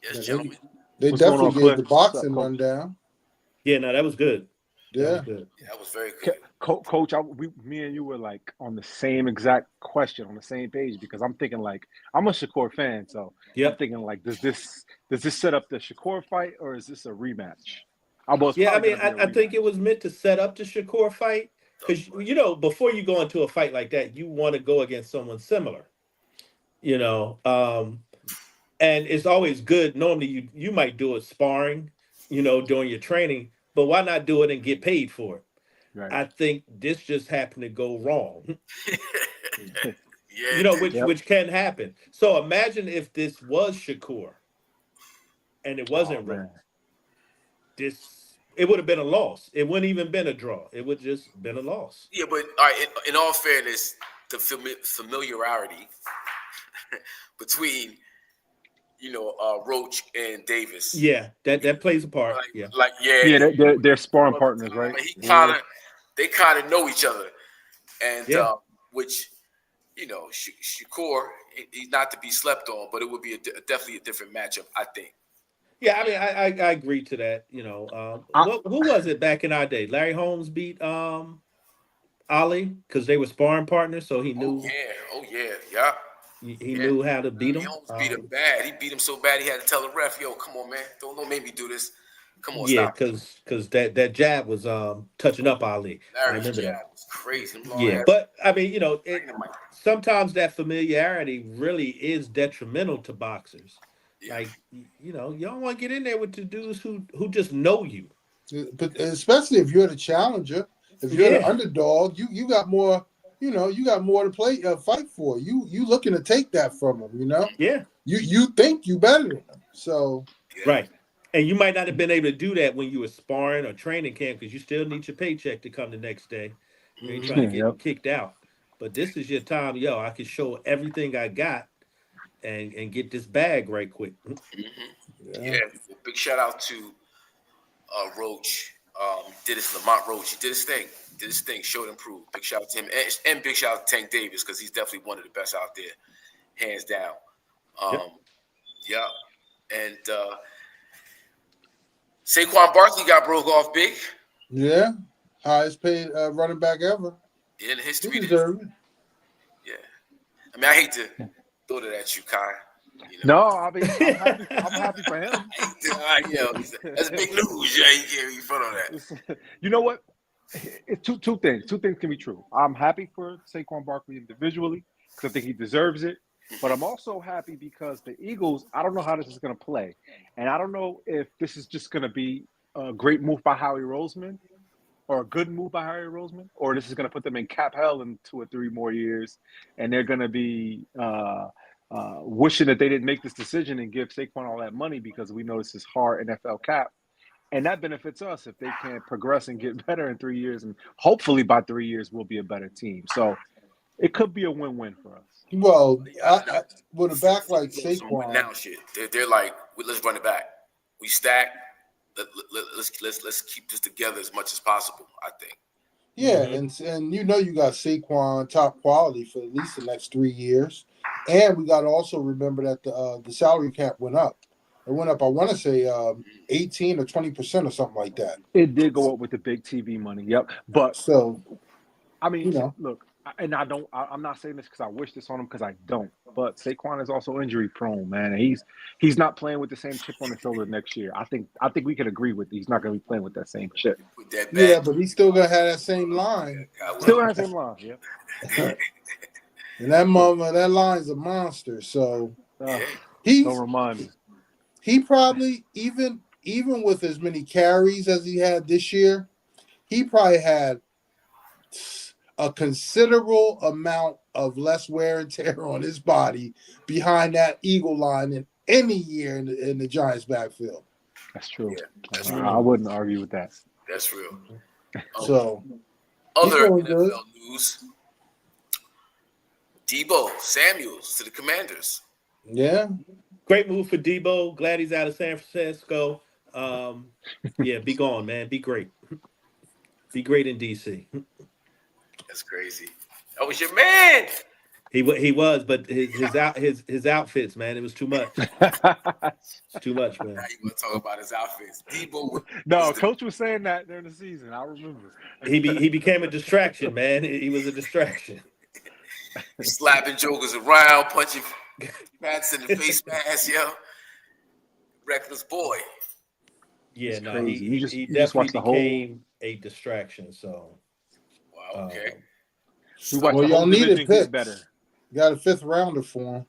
Yes, Yeah, gentlemen. They What's going definitely on, gave Cliff? the What's boxing up, Coach? rundown. Yeah, no, that was good. Yeah. That was good. Yeah, that was very good. Coach, me and you were like on the same exact question, on the same page, because I'm thinking like I'm a Shakur fan, so I'm thinking like, does this set up the Shakur fight or is this a rematch? Yeah, I mean, I think it was meant to set up the Shakur fight because before you go into a fight like that, you want to go against someone similar. And it's always good. Normally, you might do a sparring, during your training, but why not do it and get paid for it? Right. I think this just happened to go wrong. Yeah, which can happen. So imagine if this was Shakur and it wasn't Rose. It would have been a loss. It wouldn't even been a draw. It would just been a loss. Yeah, but all right, in all fairness, the familiarity between Roach and Davis. Yeah, that plays a part. They're sparring partners, right? They kind of know each other, and which Shakur, he's not to be slept on, but it would be definitely a different matchup, I think. Yeah, I mean, I agree to that. Who was it back in our day? Larry Holmes beat Ali because they were sparring partners, so he knew. Oh yeah. He knew how to beat him. Holmes beat him bad. He beat him so bad he had to tell the ref, "Yo, come on, man, don't make me do this. Come on, yeah, stop." because that jab was touching up Ali. I remember jab that. was crazy. Yeah, but I mean, sometimes that familiarity really is detrimental to boxers. Yeah. Like, you don't want to get in there with the dudes who just know you. But especially if you're the challenger, if you're the underdog, you got more. You got more to fight for. You looking to take that from them. Yeah. You think you better than them. So right. And you might not have been able to do that when you were sparring or training camp because you still need your paycheck to come the next day. You ain't trying to get kicked out. But this is your time, I can show everything I got and get this bag right quick. Yeah. Big shout out to Roach. Lamont Roach. He did his thing, showed improved. Big shout out to him. And big shout out to Tank Davis because he's definitely one of the best out there, hands down. Yeah. And Saquon Barkley got broke off big. Yeah. Highest paid running back ever. In history. Yeah. I mean, I hate to throw that at you, Kai. No, I mean, I'm happy for him. That's big news. Yeah, you can't be front of that. You know what? It's two things. Two things can be true. I'm happy for Saquon Barkley individually because I think he deserves it. But I'm also happy because the Eagles, I don't know how this is going to play. And I don't know if this is just going to be a great move by Howie Roseman or a good move by Howie Roseman, or this is going to put them in cap hell in 2 or 3 more years. And they're going to be wishing that they didn't make this decision and give Saquon all that money because we know this is hard NFL cap. And that benefits us if they can progress and get better in 3 years. And hopefully by 3 years, we'll be a better team. So it could be a win-win for us. Well, with a back like Saquon, now they're like, let's run it back. We stack. Let's keep this together as much as possible. I think. Yeah, and you got Saquon top quality for at least the next 3 years, and we got to also remember that the salary cap went up. It went up. I want to say 18 or 20% or something like that. It did go up with the big TV money. Yep, but so I mean, look. and I'm not saying this because I wish this on him, because I don't. But Saquon is also injury prone, man. And he's not playing with the same chip on his shoulder next year. I think we can agree with he's not going to be playing with that same chip. Yeah, but he's still gonna have that same line. Still has same line, yeah. And that line's a monster. So Don't remind me. He probably even with as many carries as he had this year, he probably had a considerable amount of less wear and tear on his body behind that Eagle line in any year in the Giants' backfield. That's true. Yeah, that's I wouldn't argue with that. That's real. So other NFL news: Deebo Samuels to the Commanders. Yeah, great move for Deebo. Glad he's out of San Francisco. Yeah, be gone, man. Be great. Be great in DC. That's crazy. That was your man. He was, but his outfits, man, it was too much. Too much, man. Now you want to talk about his outfits? Deebo. No, coach was saying that during the season. I remember. He became a distraction, man. He was a distraction. Slapping jokers around, punching bats in the face mask, yo. Reckless boy. Yeah, no, crazy. he you just definitely became a distraction. So, wow, okay. Well, y'all needed picks. Better. You got a 5th rounder for him.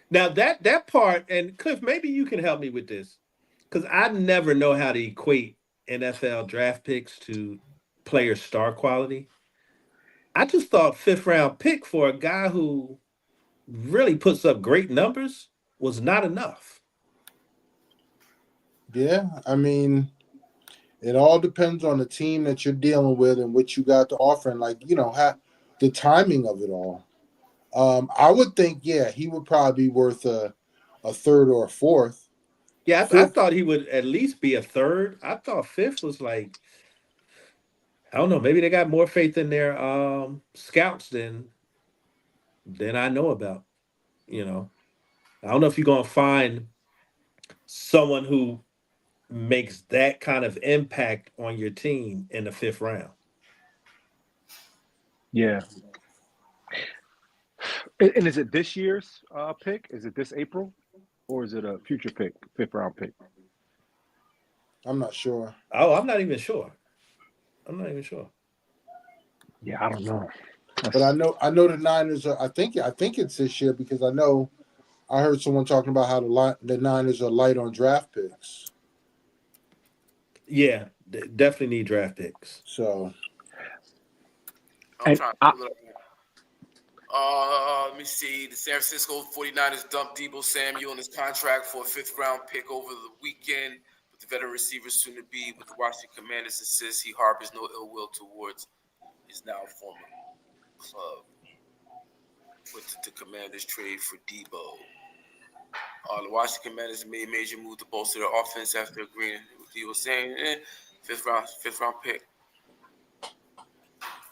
Now that part, and Cliff, maybe you can help me with this, because I never know how to equate NFL draft picks to player star quality. I just thought 5th round pick for a guy who really puts up great numbers was not enough. Yeah, I mean, it all depends on the team that you're dealing with and what you got to offer, and the timing of it all. I would think, he would probably be worth a 3rd or a 4th. Yeah, I thought he would at least be a 3rd. I thought 5th was like, I don't know, maybe they got more faith in their scouts than I know about. I don't know if you're going to find someone who makes that kind of impact on your team in the 5th round. Yeah. And is it this year's pick? Is it this April? Or is it a future pick, 5th round pick? I'm not sure. Oh, I'm not even sure. Yeah, I don't know. But I know the Niners are. I think it's this year, because I heard someone talking about how the Niners are light on draft picks. Yeah, definitely need draft picks. So I'm trying to pull it up. Let me see. The San Francisco 49ers dumped Deebo Samuel in his contract for a 5th round pick over the weekend. But the veteran receiver soon to be with the Washington Commanders insists he harbors no ill will towards his now former club. With the Commanders trade for Deebo. The Washington Commanders made a major move to bolster their offense after agreeing with Deebo saying, 5th round pick.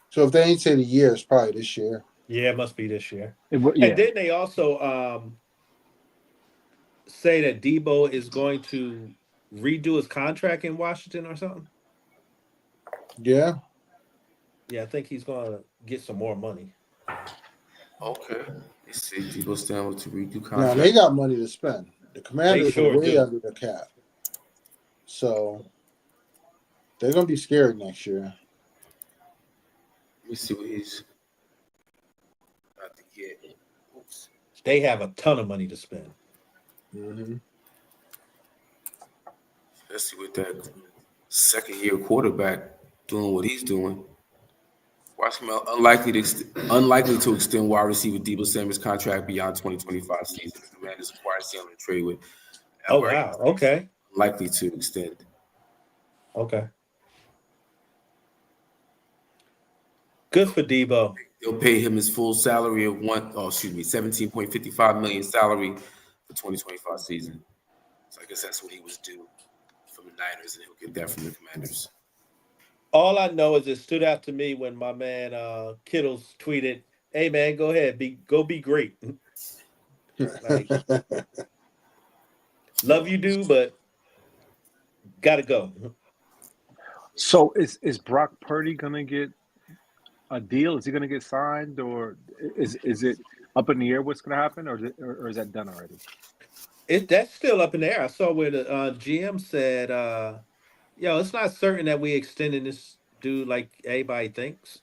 So if they ain't say the year, it's probably this year. Yeah, it must be this year. Yeah. And didn't they also say that Deebo is going to redo his contract in Washington or something? Yeah. Yeah, I think he's going to get some more money. Okay. Let's see. Deebo Samuel to redo contract. Now, they got money to spend. The Commanders are way under the cap. So they're going to be scared next year. Let me see what he's about to get. Oops. They have a ton of money to spend. Mm-hmm. Let's see what that 2nd-year quarterback doing what he's doing. Washington unlikely to extend wide receiver Deebo Samuel's contract beyond 2025 season. The Commanders acquired Samuel and trade with. Oh wow! Okay. Likely to extend. Okay. Good for Deebo. They'll pay him his full salary of $17.55 million salary for 2025 season. So I guess that's what he was due from the Niners, and he'll get that from the Commanders. All I know is it stood out to me when my man Kittles tweeted, "Hey man, go ahead, be great." Like, love you, dude, but gotta go. So is Brock Purdy gonna get a deal? Is he going to get signed, or is it up in the air what's going to happen, or is that done already? That's still up in the air. I saw where the GM said, "Yo, it's not certain that we extending this dude like everybody thinks."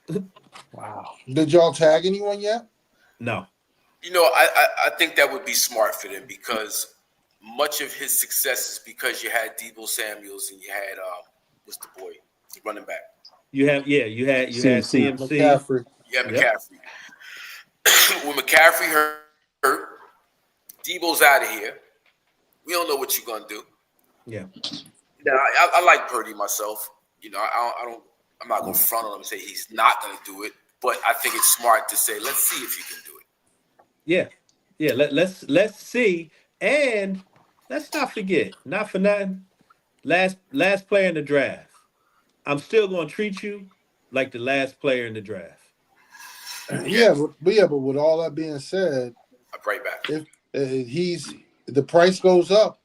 Wow. Did y'all tag anyone yet? No. I think that would be smart for them because much of his success is because you had Deebo Samuels and you had what's the boy, the running back. You had CMC. McCaffrey. Yeah, McCaffrey. When McCaffrey hurt, Deebo's out of here. We don't know what you're gonna do. Yeah. Now I like Purdy myself. I'm not gonna front on him and say he's not gonna do it, but I think it's smart to say let's see if you can do it. Yeah. Let's see, and let's not forget, not for nothing. Last player in the draft. I'm still gonna treat you like the last player in the draft. But with all that being said, I'm right back. If the price goes up,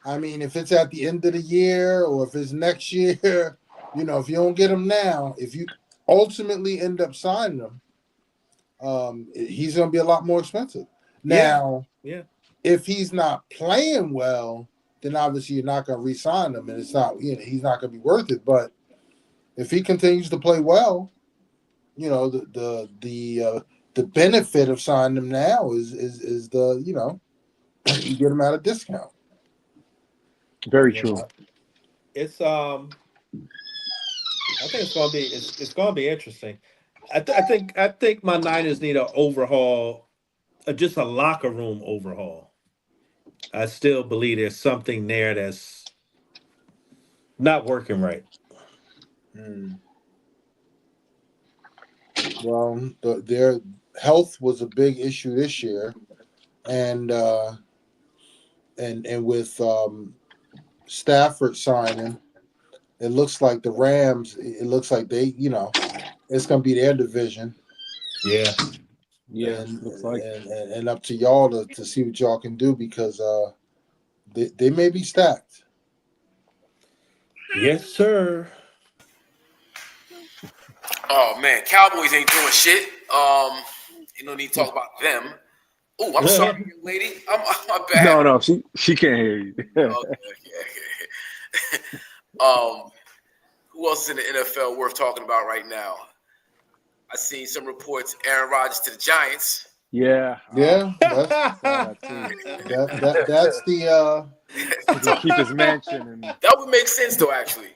I mean, if it's at the end of the year or if it's next year, if you don't get him now, if you ultimately end up signing him, he's going to be a lot more expensive. Now, if he's not playing well, then obviously you're not going to re-sign him, and it's not, he's not going to be worth it. But if he continues to play well, the benefit of signing him now is the you get him at a discount. Very true. It's I think it's gonna be interesting. I think my Niners need an overhaul, just a locker room overhaul. I still believe there's something there that's not working right. Well, their health was a big issue this year, and with Stafford signing, it looks like the Rams. It looks like they, it's going to be their division. Yeah. And, looks like and up to y'all to see what y'all can do because they may be stacked. Yes, sir. Oh man, Cowboys ain't doing shit. You don't need to talk about them. Oh, I'm sorry, young lady. I'm my bad. No, she can't hear you. Okay. Who else is in the NFL worth talking about right now? I seen some reports. Aaron Rodgers to the Giants. Yeah. That's the he can keep his mansion, and that would make sense though. Actually,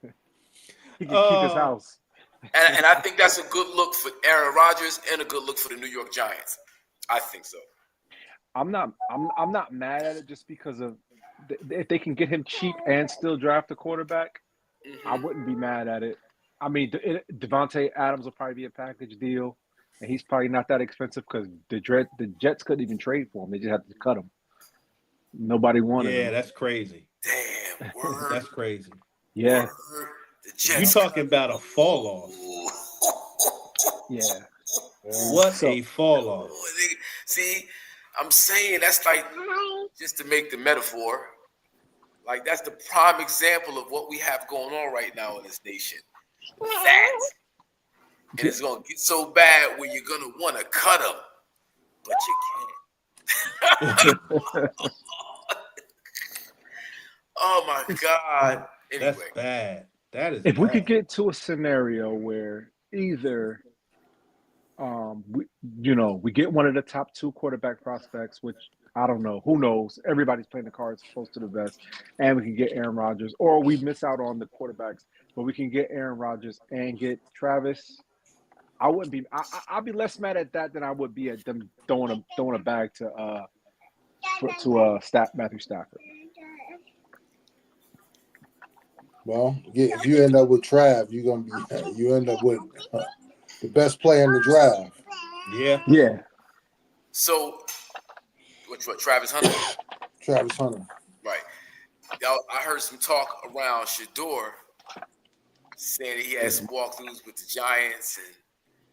he can keep his house. And I think that's a good look for Aaron Rodgers and a good look for the New York Giants. I think so. I'm not mad at it just because of if they can get him cheap and still draft a quarterback. I wouldn't be mad at it. I mean, Devontae Adams will probably be a package deal, and he's probably not that expensive because the Jets couldn't even trade for him. They just had to cut him. Nobody wanted him. Yeah, that's crazy. Damn, word. That's crazy. Yeah. Word. The Jets you talking about a fall off. Yeah. What a fall off. See, I'm saying that's like, just to make the metaphor, like that's the prime example of what we have going on right now in this nation. That. And it's going to get so bad where you're going to want to cut them, but you can't. Oh, my God. Anyway. That's bad. That is if bad. we could get to a scenario where either we get one of the top 2 quarterback prospects, which I don't know, who knows, everybody's playing the cards close to the vest, and we can get Aaron Rodgers, or we miss out on the quarterbacks, but we can get Aaron Rodgers and get Travis. I'd be less mad at that than I would be at them throwing a bag to Matthew Stafford. Well, if you end up with Trav, you end up with the best player in the draft. Yeah. So, what? Travis Hunter? Travis Hunter. Right. Y'all, I heard some talk around Shador saying he had some walkthroughs with the Giants and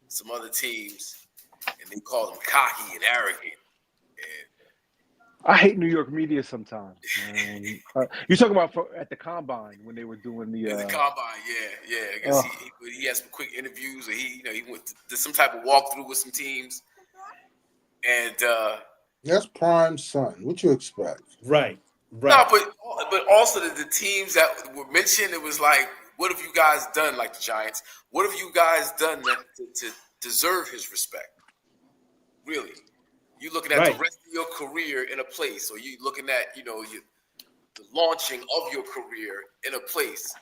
some other teams, and they called him cocky and arrogant. And I hate New York media sometimes. You talking about at the combine when they were doing the combine, yeah. I guess he had some quick interviews, or he went to some type of walkthrough with some teams, and that's prime son. What you expect? Right. No, but also the teams that were mentioned, it was like, what have you guys done, like the Giants? What have you guys done to deserve his respect? Really, you looking at the rest of your career in a place, or you looking at the launching of your career in a place.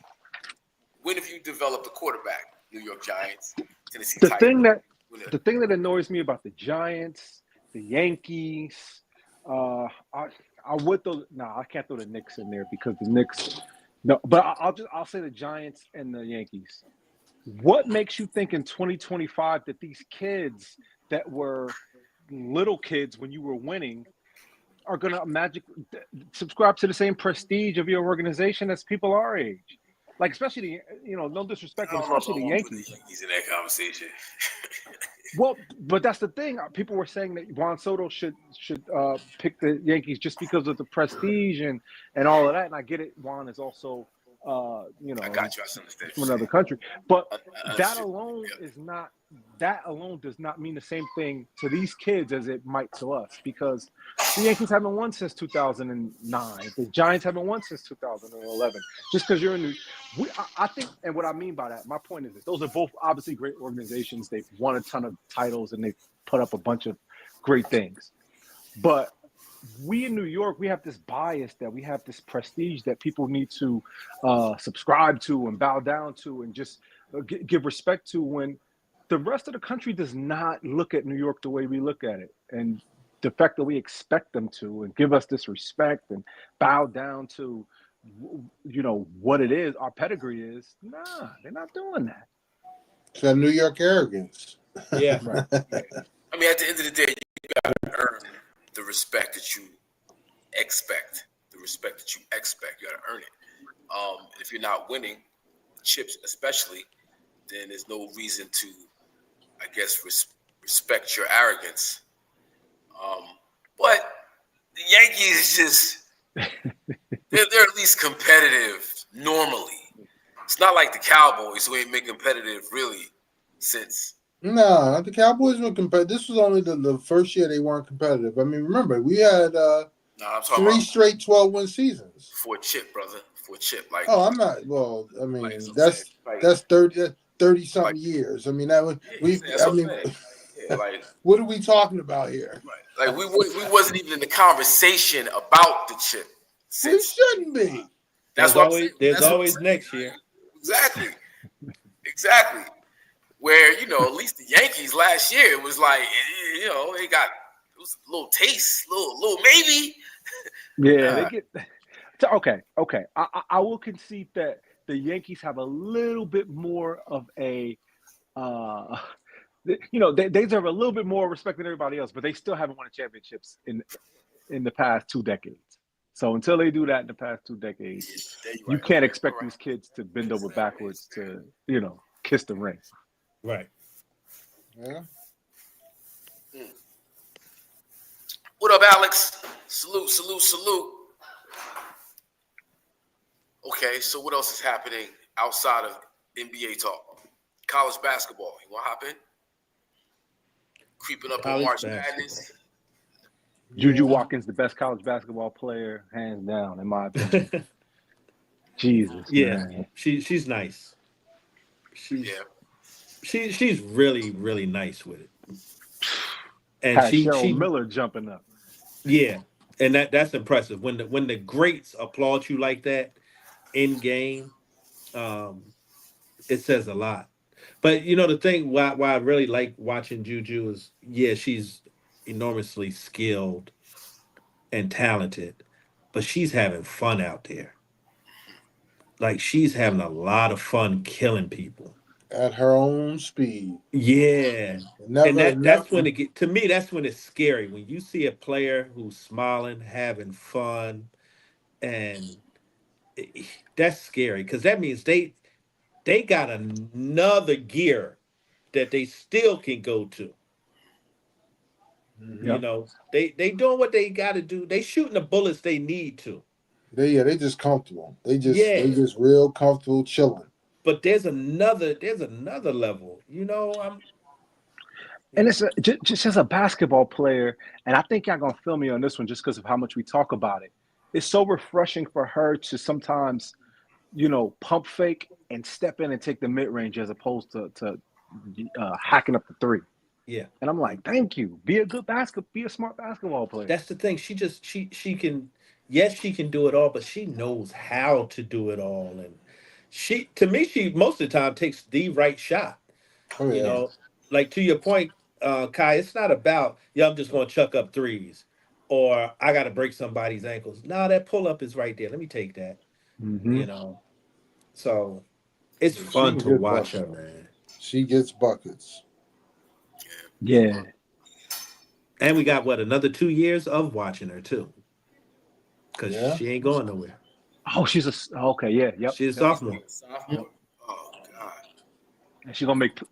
When have you developed a quarterback? New York Giants, Tennessee Titans. The thing that annoys me about the Giants, the Yankees, I would throw. I can't throw the Knicks in there because the Knicks. No, but I'll say the Giants and the Yankees. What makes you think in 2025 that these kids that were little kids when you were winning are going to subscribe to the same prestige of your organization as people our age? Like, especially no disrespect, but especially the Yankees. He's in that conversation. Well, but that's the thing. People were saying that Juan Soto should pick the Yankees just because of the prestige and all of that. And I get it. Juan is also, I got you. I understand. From another country, but that alone does not mean the same thing to these kids as it might to us, because the Yankees haven't won since 2009. The Giants haven't won since 2011. Just because you're in I think, and what I mean by that, my point is this: those are both obviously great organizations. They've won a ton of titles and they've put up a bunch of great things, but we in New York, we have this bias that we have this prestige that people need to subscribe to and bow down to and just give respect to, when the rest of the country does not look at New York the way we look at it. And the fact that we expect them to and give us this respect and bow down to, what it is, our pedigree is, they're not doing that. It's that New York arrogance. Yeah. Right. I mean, at the end of the day, you got to earn the respect that you expect. You got to earn it. And if you're not winning chips, especially, then there's no reason to, I guess, respect your arrogance. But the Yankees just they're at least competitive normally. It's not like the Cowboys, who ain't been competitive really since. No, the Cowboys were competitive. This was only the first year they weren't competitive. I mean, remember, we had three straight 12-win seasons. For a chip, brother. For a chip. Like, I'm not. Well, I mean, that's 30-something years. I mean, that was what are we talking about here? Right. Like, we wasn't even in the conversation about the chip. We shouldn't be. There's always next year. Exactly. Where, at least the Yankees last year, it was like, they got a little taste, little maybe. Yeah, they get. Okay. I will concede that the Yankees have a little bit more of a, they deserve a little bit more respect than everybody else, but they still haven't won championships in the past 2 decades. So until they do that in the past 2 decades, you can't expect these kids to bend over backwards to, kiss the ring. Right. Yeah. What up, Alex? Salute. Okay, so what else is happening outside of NBA talk? College basketball. You want to hop in? Creeping up on March Madness. Juju Watkins, the best college basketball player, hands down, in my opinion. Jesus. Yeah, man. She's nice. She's really, really nice with it. And Cheryl Miller jumping up. Yeah, and that's impressive. When the greats applaud you like that in game, it says a lot. But the thing why I really like watching Juju is, she's enormously skilled and talented, but she's having fun out there. Like, she's having a lot of fun killing people at her own speed. Yeah. That's when it get, to me, that's when it's scary. When you see a player who's smiling, having fun, and that's scary, because that means they got another gear that they still can go to. You know, they doing what they got to do. They shooting the bullets they need to. They just comfortable. They just real comfortable chilling. But there's another level. You know, and it's just as a basketball player, and I think y'all gonna feel me on this one just because of how much we talk about it. It's so refreshing for her to sometimes, pump fake and step in and take the mid range as opposed to hacking up the three. Yeah. And I'm like, thank you. Be a smart basketball player. That's the thing. She can, yes, she can do it all, but she knows how to do it all. And she most of the time takes the right shot. Oh, yeah. You know, like to your point, Kai, it's not about, I'm just going to chuck up threes or I got to break somebody's ankles. No, that pull up is right there. Let me take that. So it's fun to watch her, man. She gets buckets. Yeah. And we got another 2 years of watching her too. Because she ain't going nowhere. Oh, she's okay, yeah, yep. She's a sophomore. Sophomore. Oh God. And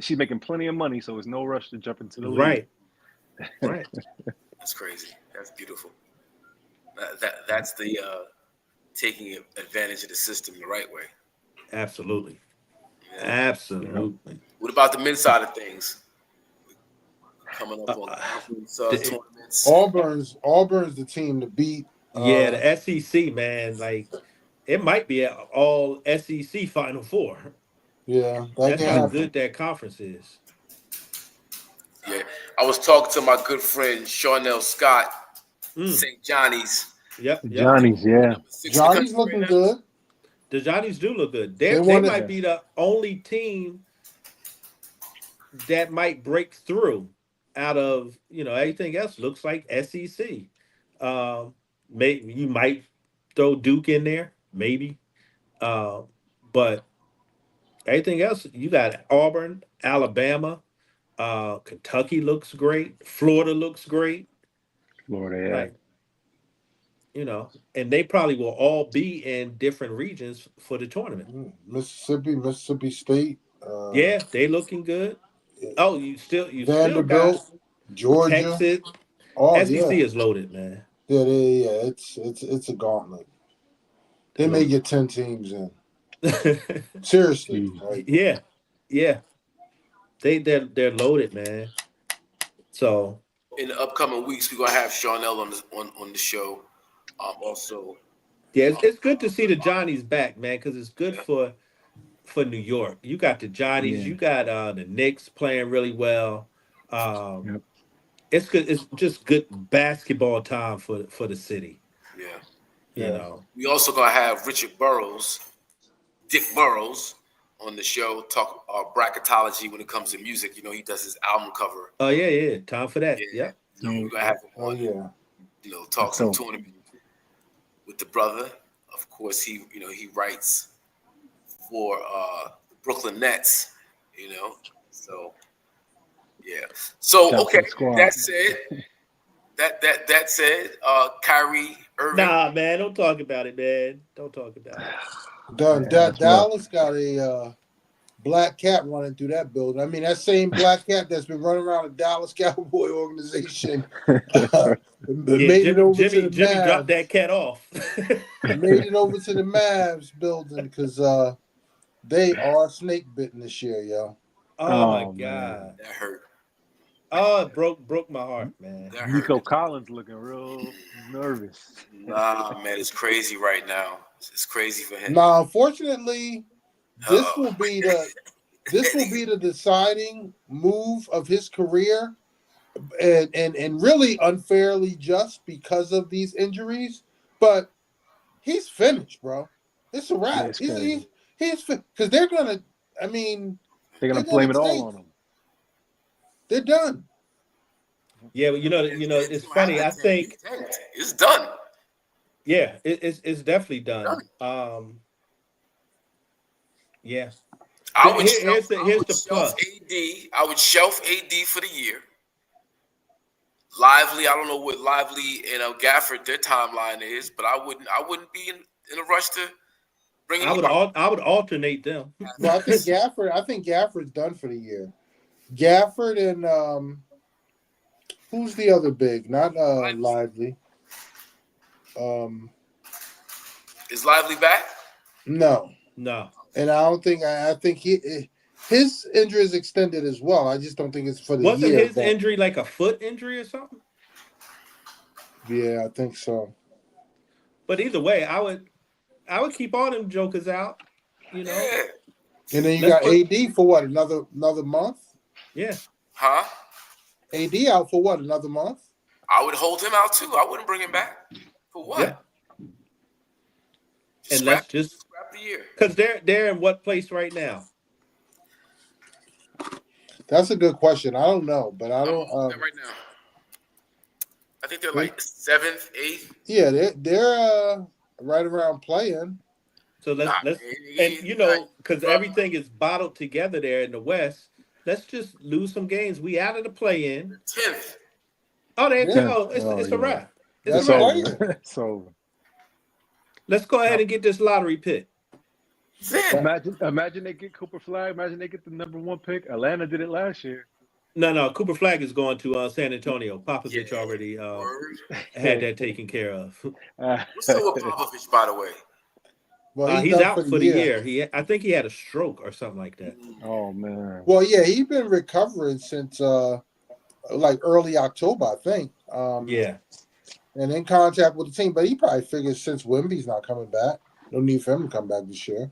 she's making plenty of money, so there's no rush to jump into the league. Right. That's crazy. That's beautiful. That's the taking advantage of the system the right way. Absolutely. Yeah. Absolutely. What about the men's side of things? Coming up on tournaments. Auburn's the team to beat. Yeah, the SEC, man. Like, it might be an all SEC Final Four. Yeah, that's how good that conference is. Yeah, I was talking to my good friend Charnel Scott, St. Johnny's. Yep. Johnny's, yeah. Johnny's looking good. The Johnnies do look good. They might be the only team that might break through out of, everything else looks like SEC. Maybe you might throw Duke in there, maybe. But everything else, you got Auburn, Alabama, Kentucky looks great. Florida looks great. Florida, yeah. Like, and they probably will all be in different regions for the tournament. Mississippi State. Yeah, they looking good. Oh, you still Vanderbilt, got Georgia, Texas. SEC is loaded, man. Yeah, it's a gauntlet. They may get 10 teams in. Seriously, right? Yeah. They're loaded, man. So in the upcoming weeks, we're gonna have Charnel on the show. Also, yeah, it's good to see the Johnnies back, man, because it's good for New York. You got the Johnnies, you got the Knicks playing really well. It's good. It's just good basketball time for the city. Yeah, you know. We also gonna have Dick Burrows, on the show, talk bracketology when it comes to music. He does his album cover. Oh yeah, time for that. Yeah. We're gonna have him on. Talk some tournament with the brother. Of course, he writes for the Brooklyn Nets. So yeah. So okay, that said, Kyrie Irving. Nah, man, don't talk about it, man. Don't talk about it. Dallas got a black cat running through that building. I mean, that same black cat that's been running around the Dallas Cowboy organization made it over to the Mavs. Jimmy dropped that cat off. Made it over to the Mavs building because they are snake bitten this year, yo. Oh my God, man. That hurt. Oh, it broke my heart, man. Nico Collins looking real nervous. Nah, man, it's crazy right now. It's crazy for him. Now, unfortunately, this will be the deciding move of his career, and really unfairly just because of these injuries. But he's finished, bro. It's a wrap. He's because they're gonna. I mean, they're gonna blame it all on him. They're done. Yeah, but it's funny. I think it's done. Yeah, it's definitely done. Yeah. Here's the plus. I would shelf AD for the year. Lively, I don't know what Lively and Gafford their timeline is, but I wouldn't be in a rush to bring. I would alternate them. Well, I think Gafford's done for the year. Gafford and Who's the other big? Not Lively. Is Lively back? No. And I don't think I think his injury is extended as well. I just don't think it's for the year. Wasn't his injury like a foot injury or something? Yeah, I think so. But either way, I would keep all them jokers out. You know. Yeah. And then you got AD for what? Another month? Yeah. Huh? AD out for what? Another month? I would hold him out too. I wouldn't bring him back. For what? Yeah. And let's just scrap the year. Because they're in what place right now? That's a good question. I don't know, but I don't. Right now, I think they're like 7th, 8th. Yeah, they're right around playing. So let's and you know, because everything is bottled together there in the West. Let's just lose some games. We out of the play-in. 10th. Oh, it's a wrap. It's a wrap. So let's go ahead and get this lottery pick. Imagine they get Cooper Flag. Imagine they get the #1 pick. Atlanta did it last year. No. Cooper Flag is going to San Antonio. Popovich already had that taken care of. What's up with Popovich, by the way? Well, he's out for the year. I think he had a stroke or something like that. Oh man. Well, yeah, he's been recovering since like early October, I think. Yeah. And in contact with the team, but he probably figures since Wemby's not coming back, no need for him to come back this year.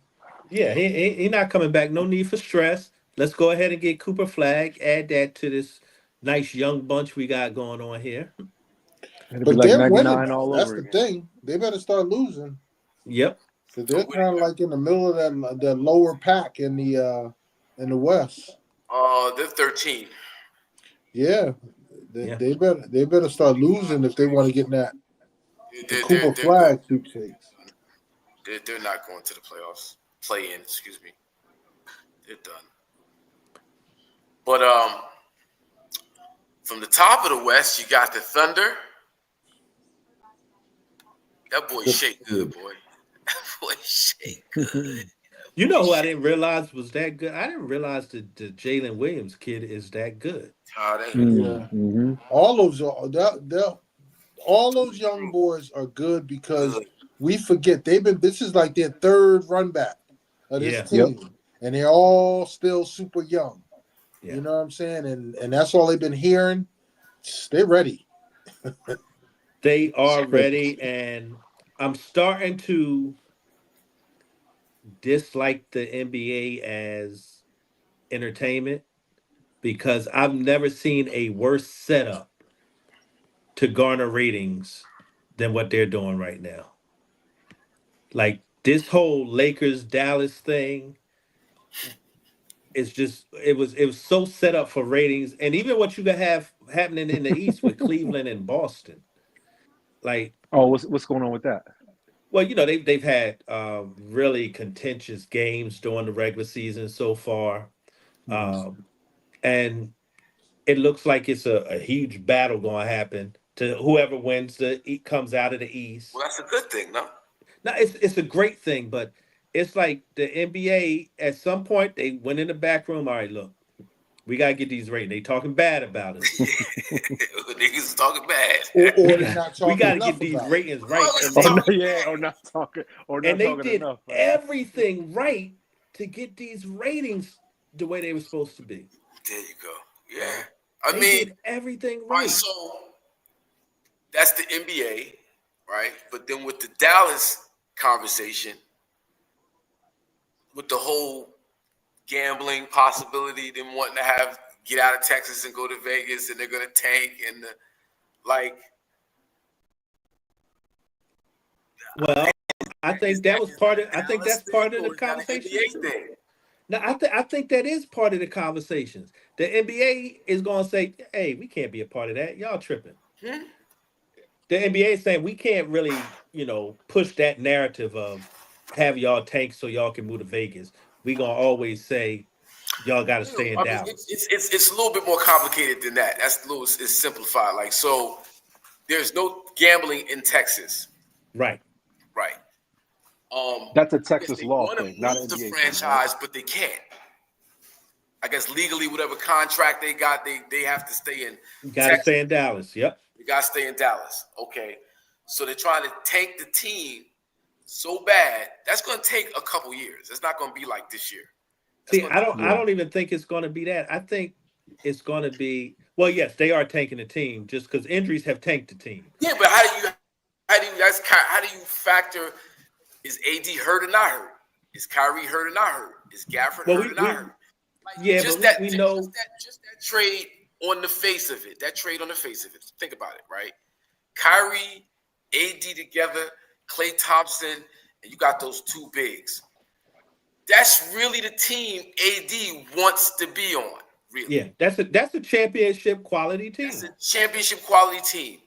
Yeah, he not coming back. No need for stress. Let's go ahead and get Cooper Flag. Add that to this nice young bunch we got going on here. But like they're winning. all That's over the again. thing. They better start losing. Yep. So they're kind of like in the middle of that lower pack in the West. They're 13. Yeah. They better start losing if they want to get in that Cooper Flag sweepstakes. They're not going to the playoffs. Play-in, excuse me. They're done. But from the top of the West, you got the Thunder. That boy shake good, boy. That boy shake good. You know who I didn't realize was that good? I didn't realize the Jalen Williams kid is that good. Mm-hmm. All those young boys are good because we forget this is like their third run back of this team, and they're all still super young. Yeah. You know what I'm saying? And that's all they've been hearing. They're ready. They are ready, and I'm starting to dislike the NBA as entertainment because I've never seen a worse setup to garner ratings than what they're doing right now. Like this whole Lakers Dallas thing is just it was so set up for ratings, and even what you could have happening in the East with Cleveland and Boston. Like, what's going on with that? Well, you know, they've had really contentious games during the regular season so far. And it looks like it's a huge battle going to happen to whoever wins comes out of the East. Well, that's a good thing, no? No, it's a great thing, but it's like the NBA, at some point, they went in the back room. All right, look, we got to get these ratings. They talking bad about it. Niggas talking bad. Or they're not talking we got to get these ratings right. Or not talking and they did enough, right? everything right to get these ratings the way they were supposed to be. There you go. Yeah. They did everything right. So that's the NBA, right? But then with the Dallas conversation, with the whole gambling possibility, them wanting to get out of Texas and go to Vegas, and they're gonna tank and Well, I think that was part of. I think that's part of the conversation. No, I think that is part of the conversations. The NBA is going to say, "Hey, we can't be a part of that. Y'all tripping." The NBA is saying we can't really, push that narrative of have y'all tank so y'all can move to Vegas. We gonna always say y'all got to stay in Dallas. It's a little bit more complicated than that. It's simplified. Like, so there's no gambling in Texas. Right. That's a Texas law thing, not an NBA thing, franchise, but they can't. I guess legally, whatever contract they got, they have to stay in. You got to stay in Dallas. Yep. You got to stay in Dallas. Okay. So they're trying to tank the team so bad. That's going to take a couple years. It's not going to be like this year. See, I don't even think it's going to be that. I think it's going to be, well, yes, they are tanking the team just because injuries have tanked the team. Yeah, but how do you factor, is AD hurt or not hurt? Is Kyrie hurt or not hurt? Is Gafford hurt or not hurt? Like, yeah, but we know just that trade on the face of it. That trade on the face of it. Think about it, right? Kyrie, AD together, Klay Thompson, and you got those two bigs. That's really the team AD wants to be on. Really. Yeah, that's a championship quality team. That's a championship quality team.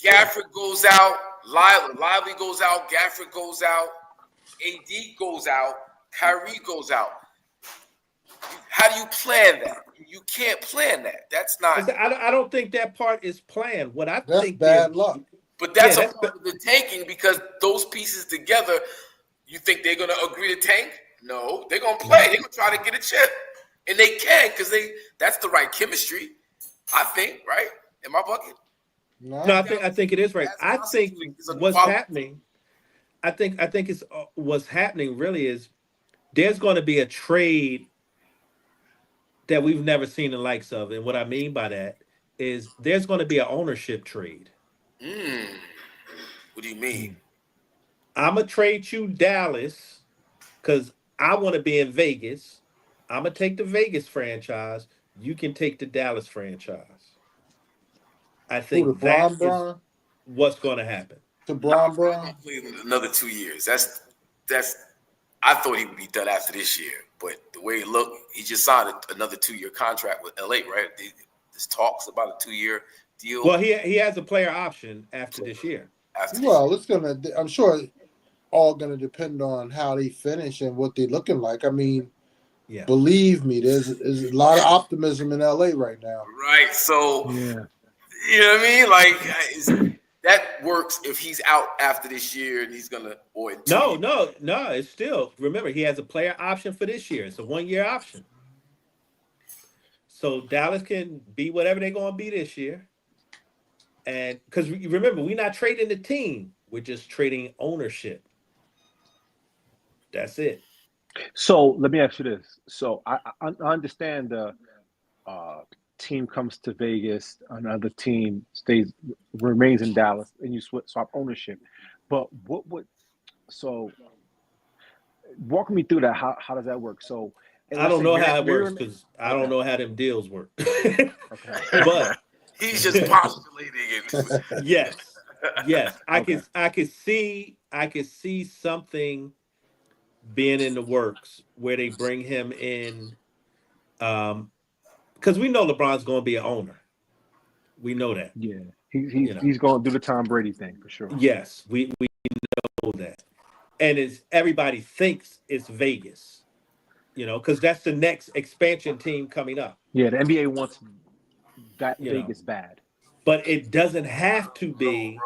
Gafford goes out, Lively goes out, Gafford goes out, AD goes out, Kyrie goes out. How do you plan that? You can't plan that. That's not. I don't think that part is planned. What I that's think bad luck. But that's a part of the tanking because those pieces together. You think they're gonna agree to tank? No, they're gonna play. They're gonna try to get a chip, and they can because that's the right chemistry. I think, right? Am I bucking? No, I think it is right. I think what's happening. I think it's what's happening really is there's going to be a trade that we've never seen the likes of, and what I mean by that is there's going to be an ownership trade. What do you mean? I'm gonna trade you Dallas because I want to be in Vegas. I'm gonna take the Vegas franchise. You can take the Dallas franchise. I think that is what's going to happen. To Brown. Another 2 years. That's. I thought he would be done after this year, but the way it looked, he just signed another 2-year contract with LA, right? There's talks about a 2-year deal. Well, he has a player option after this year. It's gonna. I'm sure all gonna depend on how they finish and what they're looking like. I mean, yeah. Believe me, there's a lot of optimism in LA right now. Right. So, yeah. You know what I mean? Like that works if he's out after this year and he's gonna. No. It's still, remember, he has a player option for this year. It's a 1-year option. So Dallas can be whatever they're gonna be this year. And because remember, we're not trading the team, we're just trading ownership. That's it. So let me ask you this. So I understand the team comes to Vegas, another team remains in Dallas, and you swap ownership. But what would walk me through that? How does that work? So I don't know how it works because I don't know how them deals work. Okay. But he's just postulating it. Yes. I could see something being in the works where they bring him in, because we know LeBron's going to be an owner. We know that. Yeah, he's going to do the Tom Brady thing for sure. Yes, we know that, and everybody thinks it's Vegas, because that's the next expansion team coming up. Yeah, the NBA wants that Vegas bad, but it doesn't have to be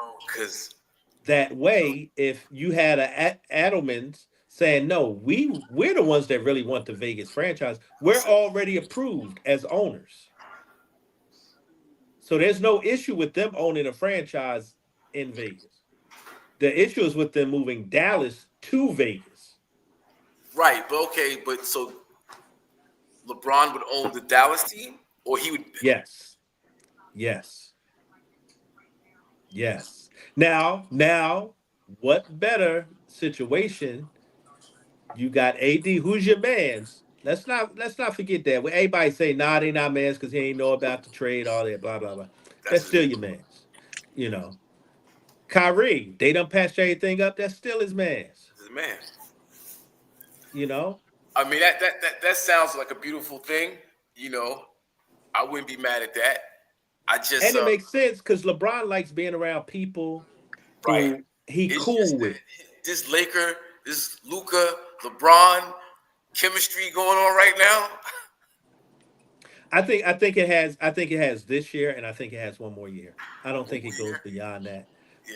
that way. If you had a Adelman's saying, no, we're the ones that really want the Vegas franchise. We're already approved as owners. So there's no issue with them owning a franchise in Vegas. The issue is with them moving Dallas to Vegas. Right, but so LeBron would own the Dallas team? Or he would... Yes. Now, what better situation? You got AD, who's your mans? Let's not forget that. When everybody say, nah, they not mans because he ain't know about the trade, all that, blah, blah, blah. That's still your mans. Kyrie, they done patched everything up. That's still his mans. His man. I mean, that sounds like a beautiful thing. I wouldn't be mad at that. And it makes sense because LeBron likes being around people who he cool with. This Luka, LeBron chemistry going on right now. I think it has this year, and I think it has one more year. I don't think it goes beyond that.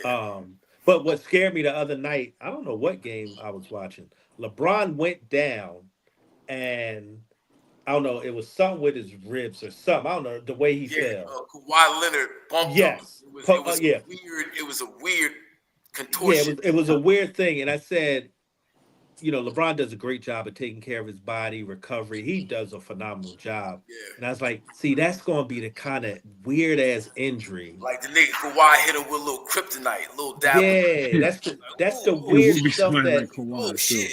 Yeah. But what scared me the other night, I don't know what game I was watching. LeBron went down, and I don't know. It was something with his ribs or something. I don't know the way he fell. Kawhi Leonard bumped him. It was weird. It was a weird contortion. It was a weird thing. And I said, LeBron does a great job of taking care of his body, recovery. He does a phenomenal job. Yeah. And I was like, see, that's going to be the kind of weird ass injury. Like the nigga Kawhi hit him with a little kryptonite, a little dab. Yeah, that's the weird stuff that. Kawhi, shit.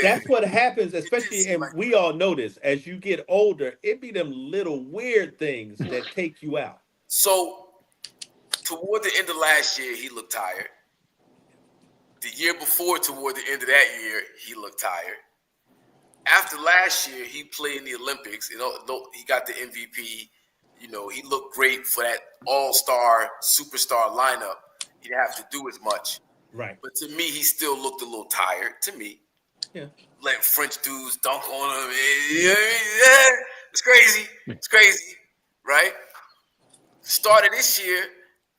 That's what happens, especially, and we all know this, as you get older, it be them little weird things that take you out. So, toward the end of last year, he looked tired. The year before, toward the end of that year, he looked tired. After last year, he played in the Olympics. He got the MVP. He looked great for that all-star, superstar lineup. He didn't have to do as much. Right. But to me, he still looked a little tired, to me. Yeah. Letting French dudes dunk on him. It's crazy. It's crazy, right? Started this year,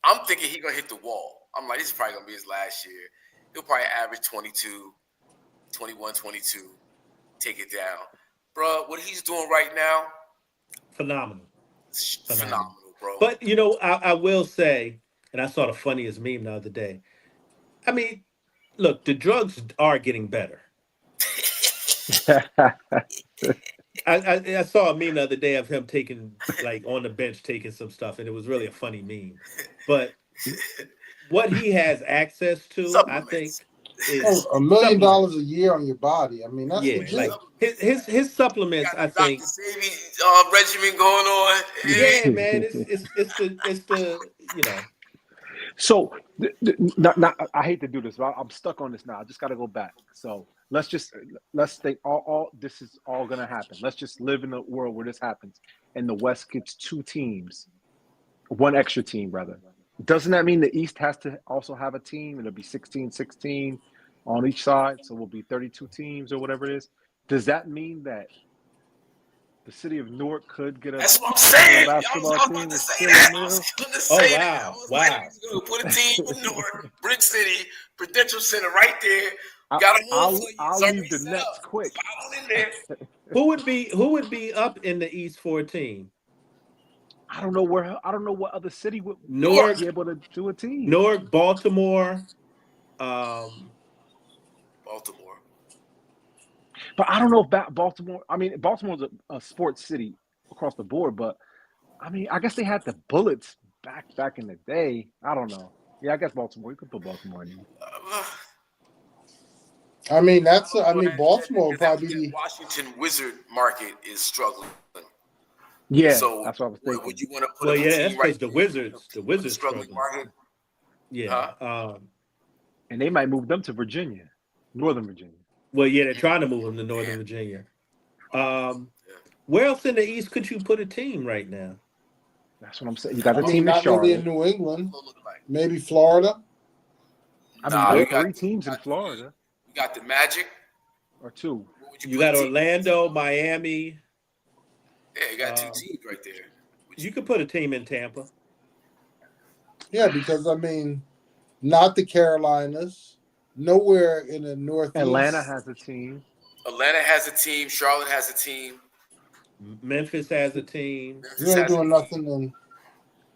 I'm thinking he's going to hit the wall. I'm like, this is probably going to be his last year. He'll probably average 22, 21, 22, take it down. Bro, what he's doing right now, phenomenal, bro. But, I will say, and I saw the funniest meme the other day. I mean, look, the drugs are getting better. I saw a meme the other day of him taking, like, on the bench, taking some stuff, and it was really a funny meme. But what he has access to, I think, is $1 million a year on your body. I mean, that's legit. Like his supplements. I think Dr. Sebi regimen going on. Yeah, man, it's the So, I hate to do this, but I'm stuck on this now. I just got to go back. So let's think all this is all going to happen. Let's just live in the world where this happens, and the West gets one extra team, rather. Doesn't that mean the East has to also have a team? It'll be 16 on each side, so we'll be 32 teams or whatever it is. Does that mean that the city of Newark could get That's what I'm saying. basketball team? Wow. Put a team in Newark, Brick City, Prudential Center right there. Got them all. I'll leave the Nets quick. Who would be up in the East for a team? I don't know what other city would Newark be able to do a team. Newark, Baltimore. Baltimore. But I don't know if Baltimore. I mean, Baltimore's a sports city across the board. But I mean, I guess they had the Bullets back in the day. I don't know. Yeah, I guess Baltimore. You could put Baltimore in. I mean, Baltimore will probably be. Washington Wizard market is struggling. Yeah, so that's what I was thinking. Would you want to put a team right? The Wizards struggling market. Yeah, and they might move them to Virginia, Northern Virginia. Well, yeah, they're trying to move them to Northern Virginia. Where else in the East could you put a team right now? That's what I'm saying. You got the team in Not Charlotte. really in New England. Maybe Florida. I mean, there are 3 teams in Florida. You got the Magic. Or 2. You got Orlando, Miami. Yeah, you got 2 teams right there. You could put a team in Tampa. Yeah, because I mean, not the Carolinas. Nowhere in the Northeast. Atlanta has a team. Charlotte has a team. Memphis has a team. You ain't doing nothing in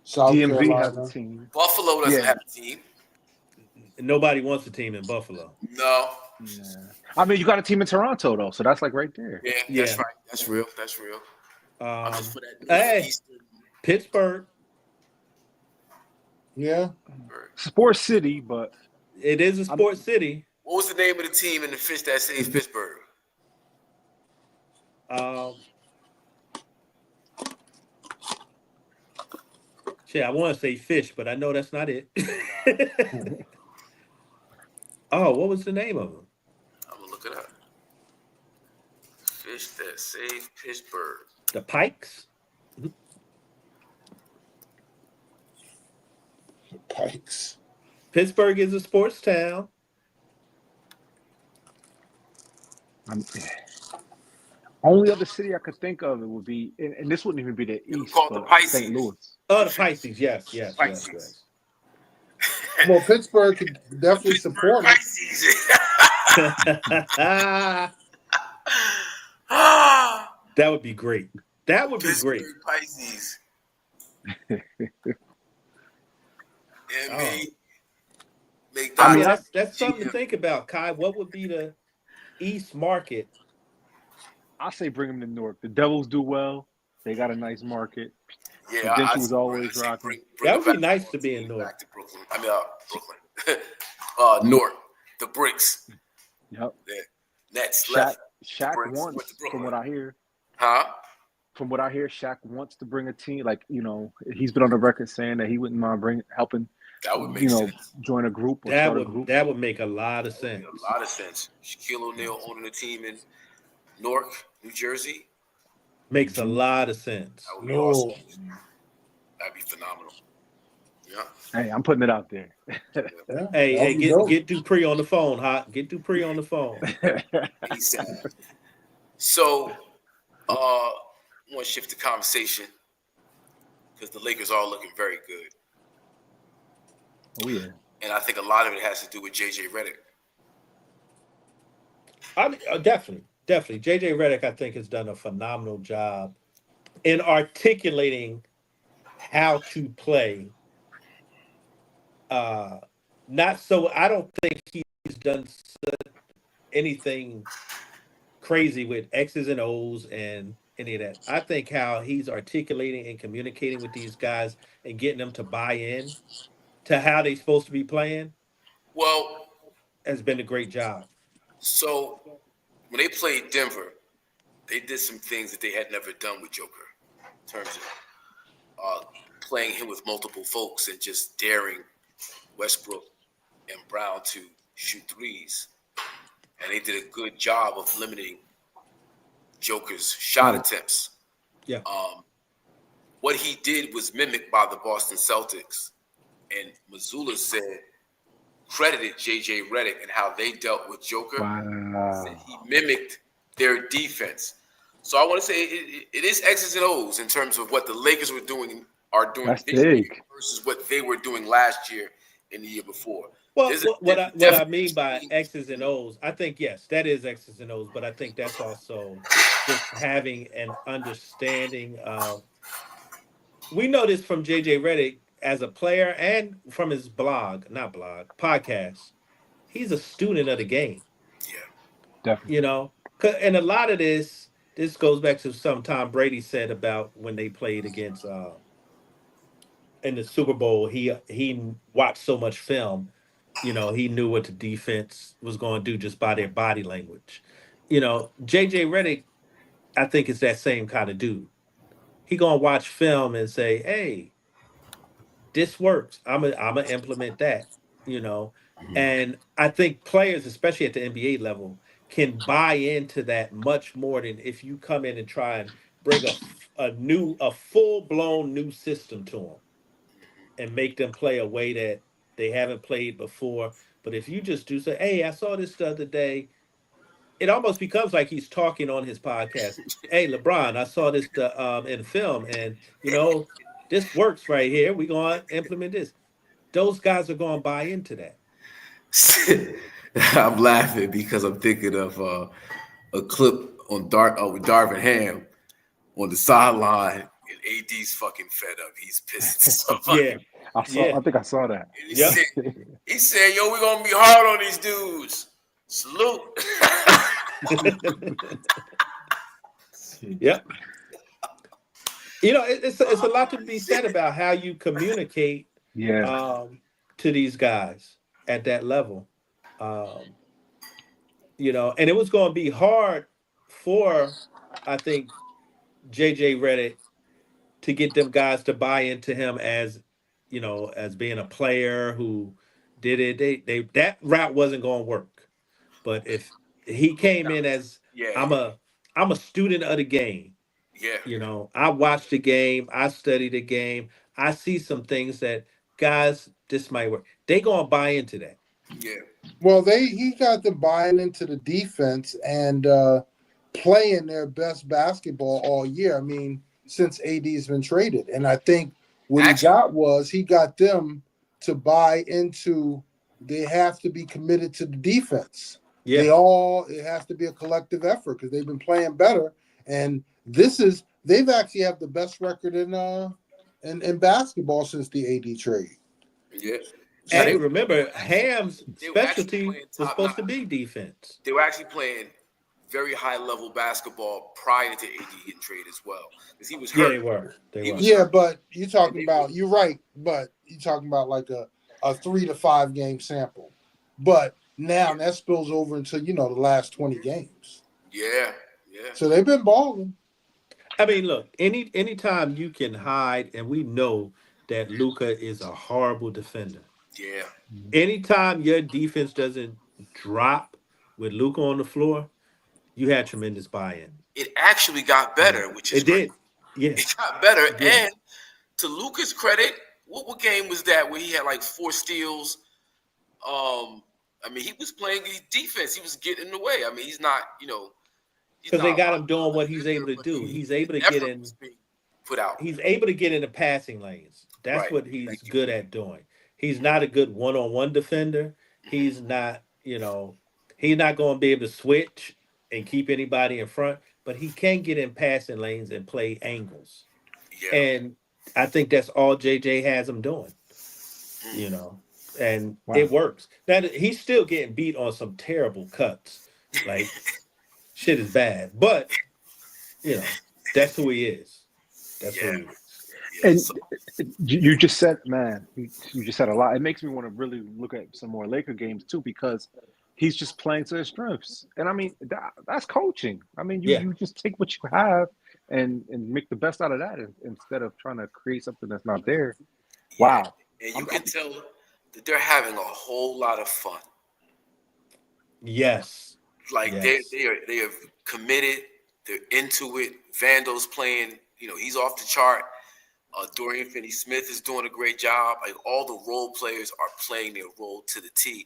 South DMV Carolina. has a team. Buffalo doesn't have a team. Nobody wants a team in Buffalo. No. Yeah. I mean, you got a team in Toronto though, so that's like right there. Yeah, that's right. That's real. I'm just for that Eastern. Pittsburgh. Yeah. Sports city, but it is a sports city. What was the name of the team in the fish that saves Pittsburgh? I want to say fish, but I know that's not it. Oh, what was the name of them? I'm gonna look it up. Fish that save Pittsburgh. The Pikes. Pikes. Pittsburgh is a sports town. Only other city I could think of it would be, and this wouldn't even be the East, the Pisces. St. Louis. Oh, the Pisces, yes. Pisces. Well, Pittsburgh could definitely support it. That would be great. That would be great. Pisces. That's something to think about, Kai. What would be the East market? I say bring them to Newark. The Devils do well. They got a nice market. Yeah, Prudential was always rocking. That would be nice to be in Newark. Back to Brooklyn. I mean, Newark. The Bricks. Yep. The Nets Shaq wants, from what I hear. Huh? From what I hear, Shaq wants to bring a team. Like, he's been on the record saying that he wouldn't mind helping. That would make sense. Join a group or start a group. That would make a lot of sense. A lot of sense. Shaquille O'Neal owning a team in Newark, New Jersey. Makes a lot of sense. That would be awesome. That'd be phenomenal. Yeah. Hey, I'm putting it out there. Hey, get Dupree on the phone, Hot. Get Dupree on the phone. So, I want to shift the conversation because the Lakers are looking very good. Oh, yeah. And I think a lot of it has to do with JJ Redick. I mean, definitely. JJ Redick, I think, has done a phenomenal job in articulating how to play. I don't think he's done anything crazy with X's and O's and any of that. I think how he's articulating and communicating with these guys and getting them to buy in to how they're supposed to be playing, has been a great job. So when they played Denver, they did some things that they had never done with Joker in terms of playing him with multiple folks and just daring Westbrook and Brown to shoot threes. And they did a good job of limiting Joker's shot attempts. Yeah. What he did was mimicked by the Boston Celtics. And Mazzulla credited JJ Redick and how they dealt with Joker. Wow. Said he mimicked their defense. So I want to say it is X's and O's in terms of what the Lakers are doing this year versus what they were doing last year and the year before. Well, what I mean by X's and O's, I think, yes, that is X's and O's, but I think that's also just having an understanding of. We know this from JJ Redick as a player and from his podcast. He's a student of the game. Yeah, definitely. And a lot of this goes back to something Tom Brady said about when they played against in the Super Bowl. He watched so much film, he knew what the defense was going to do just by their body language. JJ Redick, I think, is that same kind of dude. He gonna watch film and say, "Hey, this works. I'm gonna implement that." And I think players, especially at the NBA level, can buy into that much more than if you come in and try and bring a full-blown new system to them and make them play a way that they haven't played before. But if you just do say, "Hey, I saw this the other day," it almost becomes like he's talking on his podcast. "Hey, LeBron, I saw this in film, and this works right here. We're going to implement this." Those guys are going to buy into that. I'm laughing because I'm thinking of a clip on with Darvin Ham on the sideline, and AD's fucking fed up. He's pissed. I think I saw that. He said, "Yo, we're gonna be hard on these dudes. Salute." Yep. It's a lot to be said about how you communicate to these guys at that level. And it was going to be hard for, I think, JJ Redick to get them guys to buy into him as being a player who did it. That route wasn't going to work. But if he came in as I'm a student of the game. Yeah. I watch the game, I study the game, I see some things that guys, this might work. They gonna buy into that. Yeah. Well, he got them buying into the defense and playing their best basketball all year. I mean, since AD's been traded. And I think what he got them to buy into they have to be committed to the defense. Yeah. It has to be a collective effort because they've been playing better. And they've actually have the best record in basketball since the AD trade. Yeah. And remember, Ham's specialty was supposed to be defense. They were actually playing very high level basketball prior to AD getting traded as well, because he was hurt. Yeah, they were. But you're talking about you're right, but you're talking about like a 3 to 5 game sample. But now that spills over into the last 20 games. Yeah. So they've been balling. I mean, look, anytime you can hide, and we know that Luka is a horrible defender. Yeah. Anytime your defense doesn't drop with Luka on the floor, you had tremendous buy-in. It actually got better, which is great. Yeah. It got better. And to Luka's credit, what game was that where he had like 4 steals? I mean, he was playing defense. He was getting in the way. I mean, he's not, because they got him doing what he's able to do. He's able to get in. Put out. He's able to get in the passing lanes. That's what he's good at doing. He's not a good one-on-one defender. He's not, he's not going to be able to switch and keep anybody in front, but he can get in passing lanes and play angles. Yeah. And I think that's all JJ has him doing, and it works. Now, he's still getting beat on some terrible cuts. Like, shit is bad, but, that's who he is. That's who he is. And you just said, man, you just said a lot. It makes me want to really look at some more Laker games too, because he's just playing to his strengths. And I mean, that's coaching. I mean, you just take what you have and make the best out of that instead of trying to create something that's not there. Wow. And you can tell that they're having a whole lot of fun. Yes. Like they are committed. They're into it. Vando's playing. He's off the chart. Dorian Finney-Smith is doing a great job. Like, all the role players are playing their role to the T.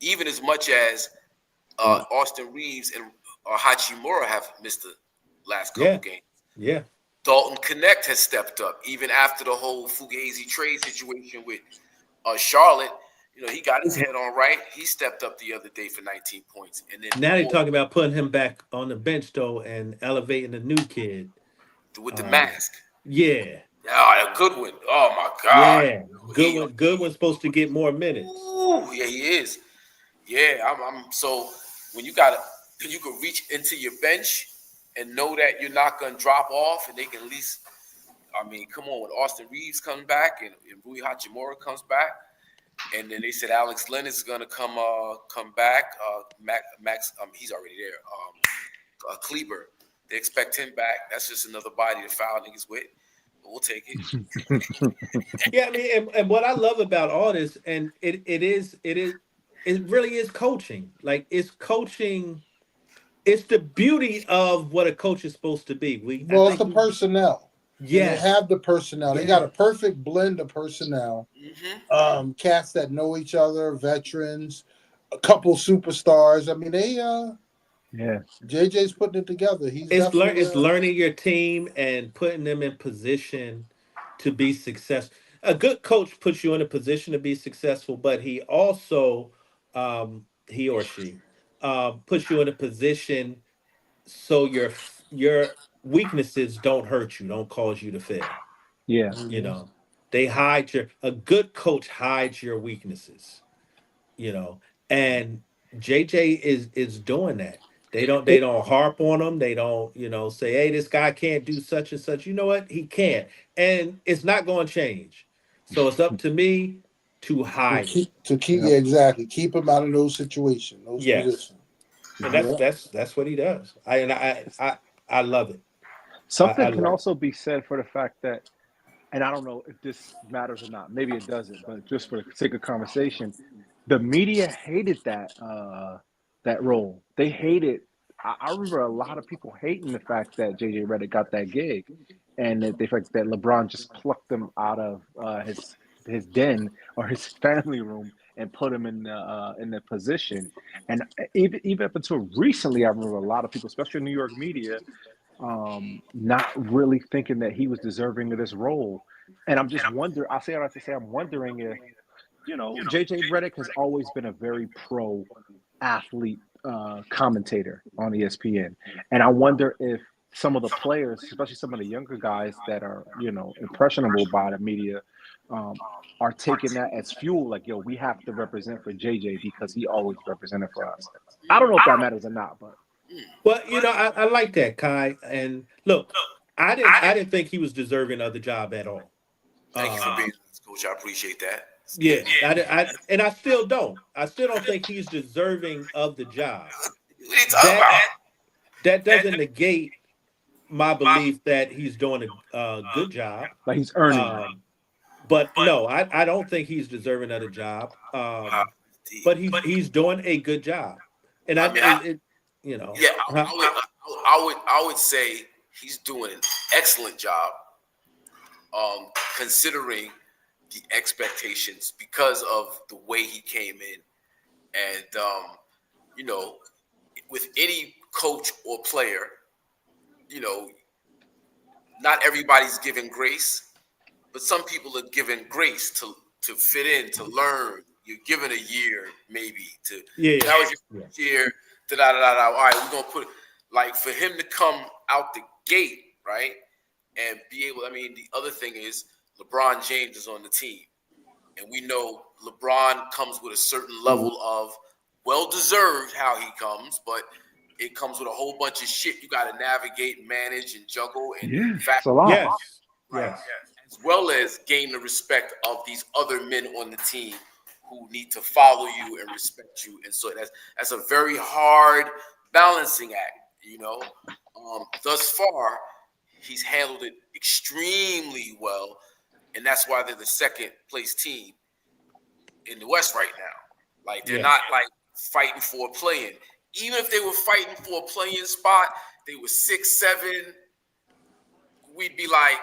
Even as much as Austin Reeves and Hachimura have missed the last couple games. Yeah. Dalton Connect has stepped up, even after the whole Fugazi trade situation with Charlotte. He got his head on right. He stepped up the other day for 19 points. And then now they're talking about putting him back on the bench, though, and elevating the new kid. With the mask. Yeah. A good one. Oh, my God. Yeah. Good one's supposed to get more minutes. Ooh, yeah, he is. Yeah, I'm so when you can reach into your bench and know that you're not going to drop off, and they can at least, I mean, come on, when Austin Reeves comes back and Rui Hachimura comes back, and then they said Alex Len is going to come back. Max, he's already there. Kleber, they expect him back. That's just another body to foul niggas with. But we'll take it. Yeah, I mean, and what I love about all this, and it really is coaching. Like, it's coaching. It's the beauty of what a coach is supposed to be. It's the personnel. Yeah, they have the personnel. They got a perfect blend of personnel. Mm-hmm. Cats that know each other, veterans, a couple superstars. I mean, JJ's putting it together. It's learning your team and putting them in position to be successful. A good coach puts you in a position to be successful, but he also, he or she, puts you in a position so your weaknesses don't hurt you, don't cause you to fail. Yeah. They a good coach hides your weaknesses, and JJ is doing that. They don't harp on them. They don't, say, hey, this guy can't do such and such. You know what? He can't. And it's not going to change. So it's up to me to hide. Exactly. Keep him out of those situations, those positions. And that's what he does. I love it. Something can also be said for the fact that, and I don't know if this matters or not, maybe it doesn't, but just for the sake of conversation, the media hated that role. They hated. I remember a lot of people hating the fact that JJ Redick got that gig, and the fact that LeBron just plucked him out of his den or his family room and put him in the position. And even up until recently, I remember a lot of people, especially in New York media, not really thinking that he was deserving of this role. And I'm just wondering. I say what I have to say. I'm wondering if JJ Redick has always been a very pro athlete commentator on ESPN, and I wonder if some of the players, especially some of the younger guys that are impressionable by the media, are taking that as fuel. Like, yo, we have to represent for JJ because he always represented for us. I don't know if that matters or not, but well, I like that, Kai. And look, I didn't think he was deserving of the job at all. Thank you for being this, Coach. I appreciate that. Yeah, I still don't. I still don't think he's deserving of the job. What are you talking about? That doesn't negate my belief that he's doing a good job. Like he's earning. But no, I don't think he's deserving of the job. But he's doing a good job, and I would say he's doing an excellent job, considering the expectations because of the way he came in, and with any coach or player, not everybody's given grace, but some people are given grace to fit in, to learn. You're given a year, maybe that was your year. All right, we're gonna put like for him to come out the gate, right, and be able. I mean, the other thing is LeBron James is on the team, and we know LeBron comes with a certain level of well-deserved how he comes, but it comes with a whole bunch of shit you got to navigate, manage, and juggle, and it's a lot. Yes. As well as gain the respect of these other men on the team who need to follow you and respect you. And so that's a very hard balancing act, Thus far, he's handled it extremely well, and that's why they're the second place team in the West right now. Like, they're not like fighting for a play-in. Even if they were fighting for a play-in spot, they were 6-7, we'd be like,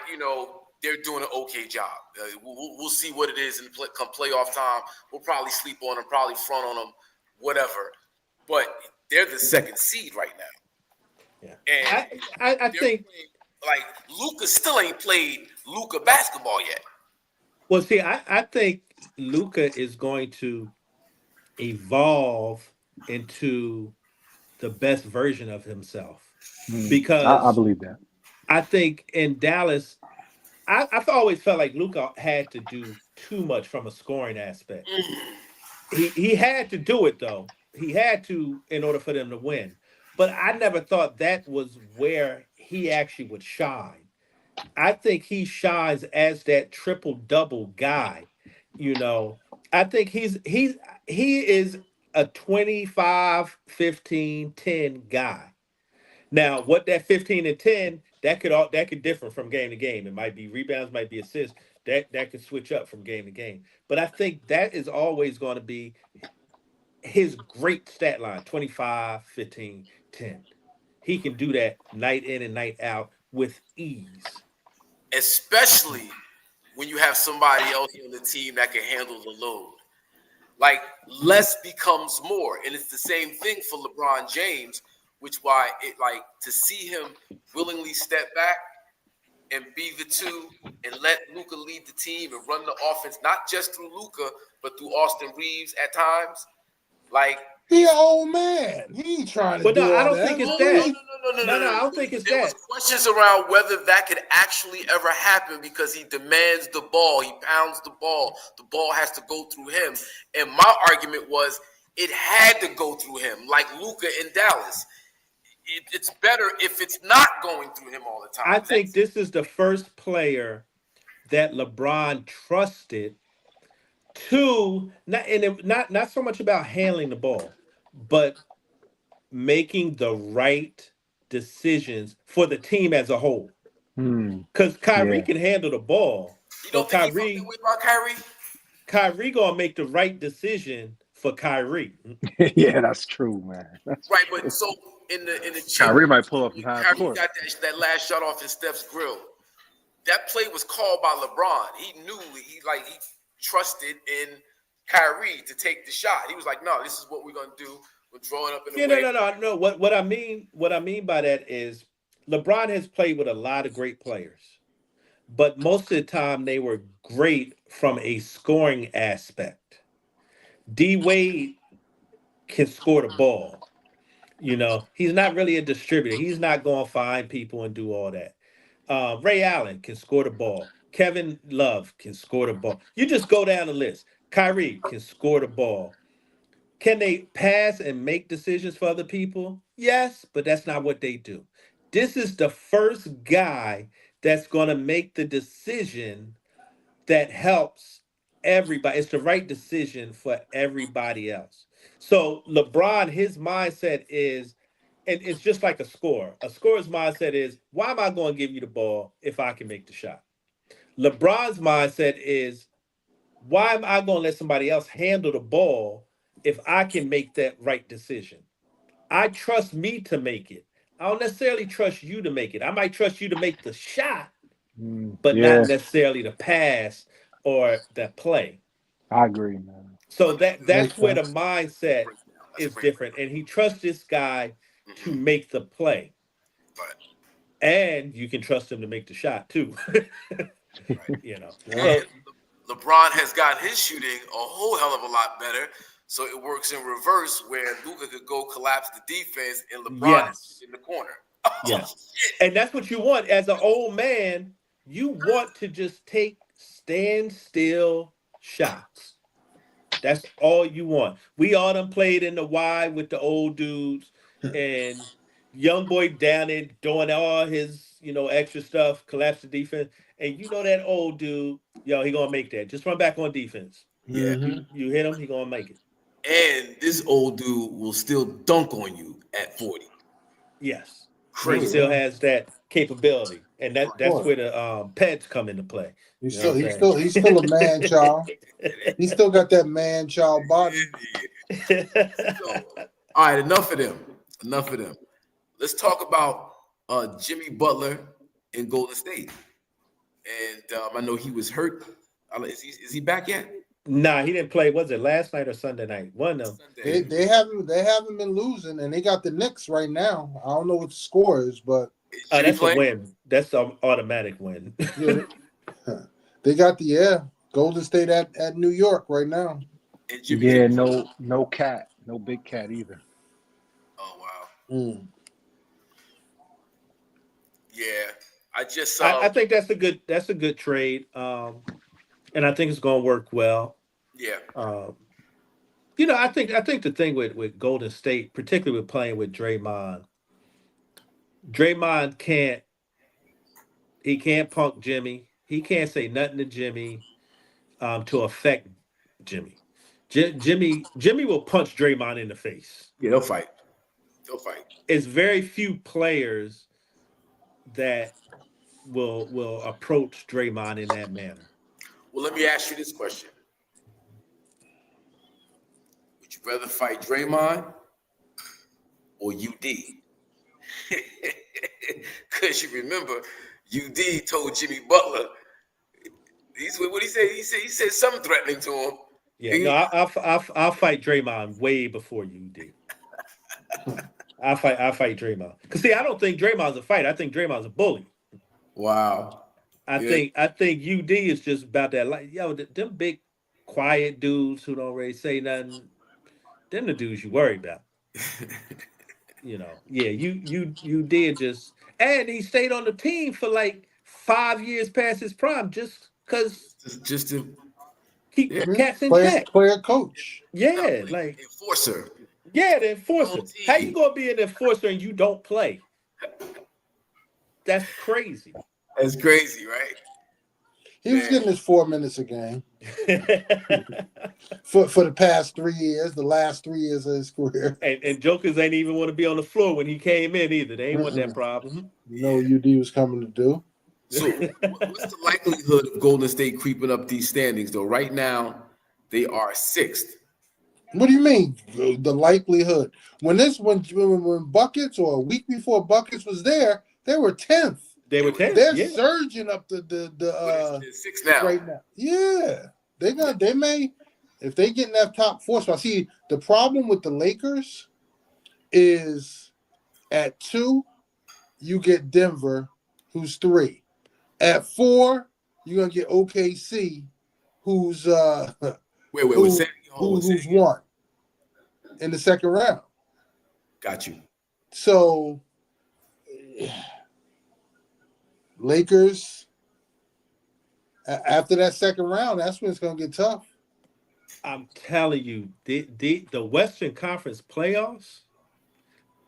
they're doing an okay job. We'll see what it is come playoff time. We'll probably sleep on them, probably front on them, whatever. But they're the second seed right now. Yeah. And I think like Luka still ain't played Luka basketball yet. Well, see, I think Luka is going to evolve into the best version of himself because I believe that. I think in Dallas, I've always felt like Luka had to do too much from a scoring aspect. He had to do it, though. He had to in order for them to win. But I never thought that was where he actually would shine. I think he shines as that triple-double guy. I think he is a 25, 15, 10 guy. Now, what that 15 and 10, that could differ from game to game. It might be rebounds, might be assists. That could switch up from game to game. But I think that is always going to be his great stat line, 25, 15, 10. He can do that night in and night out with ease. Especially when you have somebody else on the team that can handle the load. Like, less becomes more. And it's the same thing for LeBron James, which why it like to see him willingly step back and be the two and let Luka lead the team and run the offense, not just through Luka, but through Austin Reeves at times. Like, he an old man. He ain't trying to do all that. I don't think it's that. No, I don't think it's that. There was questions around whether that could actually ever happen because he demands the ball. He pounds the ball. The ball has to go through him. And my argument was it had to go through him, like Luka in Dallas. It's better if it's not going through him all the time. I think this is the first player that LeBron trusted to not so much about handling the ball, but making the right decisions for the team as a whole. Because Kyrie can handle the ball. You don't think he's about Kyrie? Kyrie gonna make the right decision for Kyrie. Yeah, that's true, man. That's right, but so in the Kyrie might pull up from half court. Got that last shot off in Steph's grill. That play was called by LeBron. He knew he trusted in Kyrie to take the shot. He was like, "No, this is what we're gonna do. We're drawing up in the way." No. What I mean by that is LeBron has played with a lot of great players, but most of the time they were great from a scoring aspect. D Wade can score the ball. He's not really a distributor. He's not going to find people and do all that. Ray Allen can score the ball. Kevin Love can score the ball. You just go down the list. Kyrie can score the ball. Can they pass and make decisions for other people? Yes, but that's not what they do. This is the first guy that's going to make the decision that helps everybody. It's the right decision for everybody else. So LeBron, his mindset is, and it's just like a scorer. A scorer's mindset is, why am I going to give you the ball if I can make the shot? LeBron's mindset is, why am I going to let somebody else handle the ball if I can make that right decision? I trust me to make it. I don't necessarily trust you to make it. I might trust you to make the shot, but not necessarily the pass or the play. I agree, man. So that's where the mindset is different. And he trusts this guy to make the play. And you can trust him to make the shot too. And LeBron has got his shooting a whole hell of a lot better. So it works in reverse where Luka could go collapse the defense and LeBron is in the corner. Yes. And that's what you want. As an old man, you want to just take standstill shots. That's all you want. We all done played in the Y with the old dudes, and young boy down there doing all his, extra stuff, collapse the defense. And that old dude, he gonna make that. Just run back on defense. Yeah. You hit him, he gonna make it. And this old dude will still dunk on you at 40. Yes. Crazy. He still has that capability. And that's where the pets come into play. He's still a man child. He still got that man child body. All right, enough of them. Let's talk about Jimmy Butler in Golden State. And I know he was hurt. Is he back yet? Nah, he didn't play. Was it last night or Sunday night? One of them. They haven't been losing, and they got the Knicks right now. I don't know what the score is, but that's a win. That's an automatic win. Yeah. They got Golden State at New York right now. Yeah, no cat, no big cat either. Oh wow. Yeah, I just saw. I think that's a good trade, and I think it's going to work well. Yeah. I think the thing with Golden State, particularly with playing with Draymond can't punk Jimmy. He can't say nothing to Jimmy to affect Jimmy. Jimmy will punch Draymond in the face. Yeah, they'll fight. It's very few players that will approach Draymond in that manner. Well, let me ask you this question. Would you rather fight Draymond or UD? Because you remember, UD told Jimmy Butler, what he said? He said something threatening to him. Yeah, I'll fight Draymond way before UD. I'll fight Draymond. Because see, I don't think Draymond's a fighter. I think Draymond's a bully. Wow. I think UD is just about that. Like, them big, quiet dudes who don't really say nothing. Them the dudes you worry about. You did just, and he stayed on the team for like 5 years past his prime, just because to keep cats in check. Player coach. Yeah, like enforcer. Yeah, the enforcer. How you gonna be an enforcer and you don't play? That's crazy. That's crazy, right? He was getting his 4 minutes a game for the past 3 years, the last 3 years of his career. And jokers ain't even want to be on the floor when he came in either. They ain't want that problem. You know what UD was coming to do. So what's the likelihood of Golden State creeping up these standings, though? Right now, they are 6th. What do you mean? The likelihood. When Buckets or a week before Buckets was there, they were 10th. They were 10th. They're surging up the 6 now. Right now. Yeah. They may, if they get in that top 4 spot. See, the problem with the Lakers is at 2, you get Denver, who's 3. At 4, you're gonna get OKC, who's who's won in the second round. Got you. So Lakers after that second round, that's when it's gonna get tough. I'm telling you, the Western Conference playoffs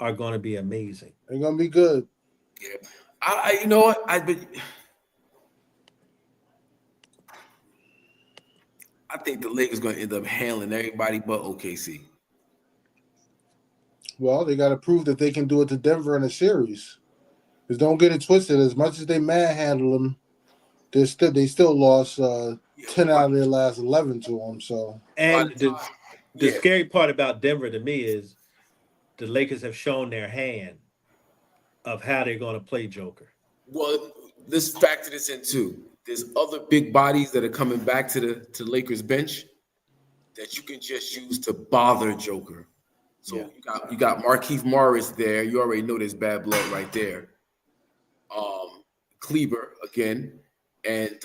are going to be amazing. They're going to be good. Yeah, I you know what I think the Lakers going to end up handling everybody but OKC. Well, they got to prove that they can do it to Denver in a series. Because don't get it twisted. As much as they manhandle them, they still lost 10 out of their last 11 to them. So, and the scary part about Denver to me is the Lakers have shown their hand of how they're going to play Joker. Well, let's factor this in too. There's other big bodies that are coming back to the Lakers bench that you can just use to bother Joker. So you got Markieff Morris there. You already know there's bad blood right there. Kleber again, and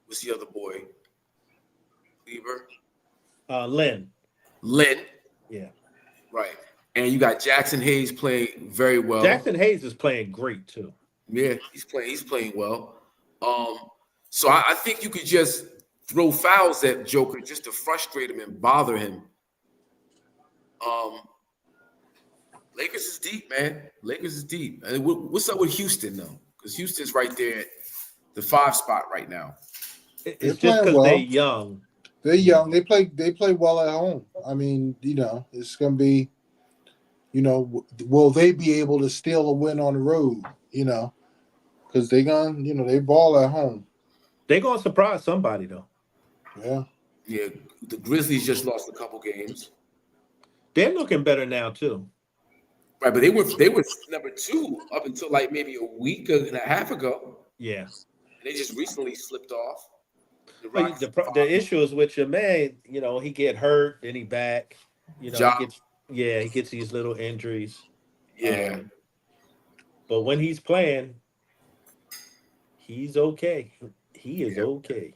what's the other boy? Kleber. Lynn. Yeah. Right. And you got Jackson Hayes playing very well. Jackson Hayes is playing great too. Yeah, he's playing well. So I think you could just throw fouls at Joker just to frustrate him and bother him. Lakers is deep, man. Lakers is deep. And what's up with Houston though? Because Houston's right there at the 5 spot right now. It's just because they're young. They're young. They play well at home. I mean, it's gonna be, will they be able to steal a win on the road? Because they ball at home. They're gonna surprise somebody though. Yeah. Yeah. The Grizzlies just lost a couple games. They're looking better now too. Right, but they were number 2 up until like maybe a week and a half ago. Yeah. And they just recently slipped off. The issue is with your man, he get hurt, then he back. He gets these little injuries. Yeah. But when he's playing, he's okay. He is okay.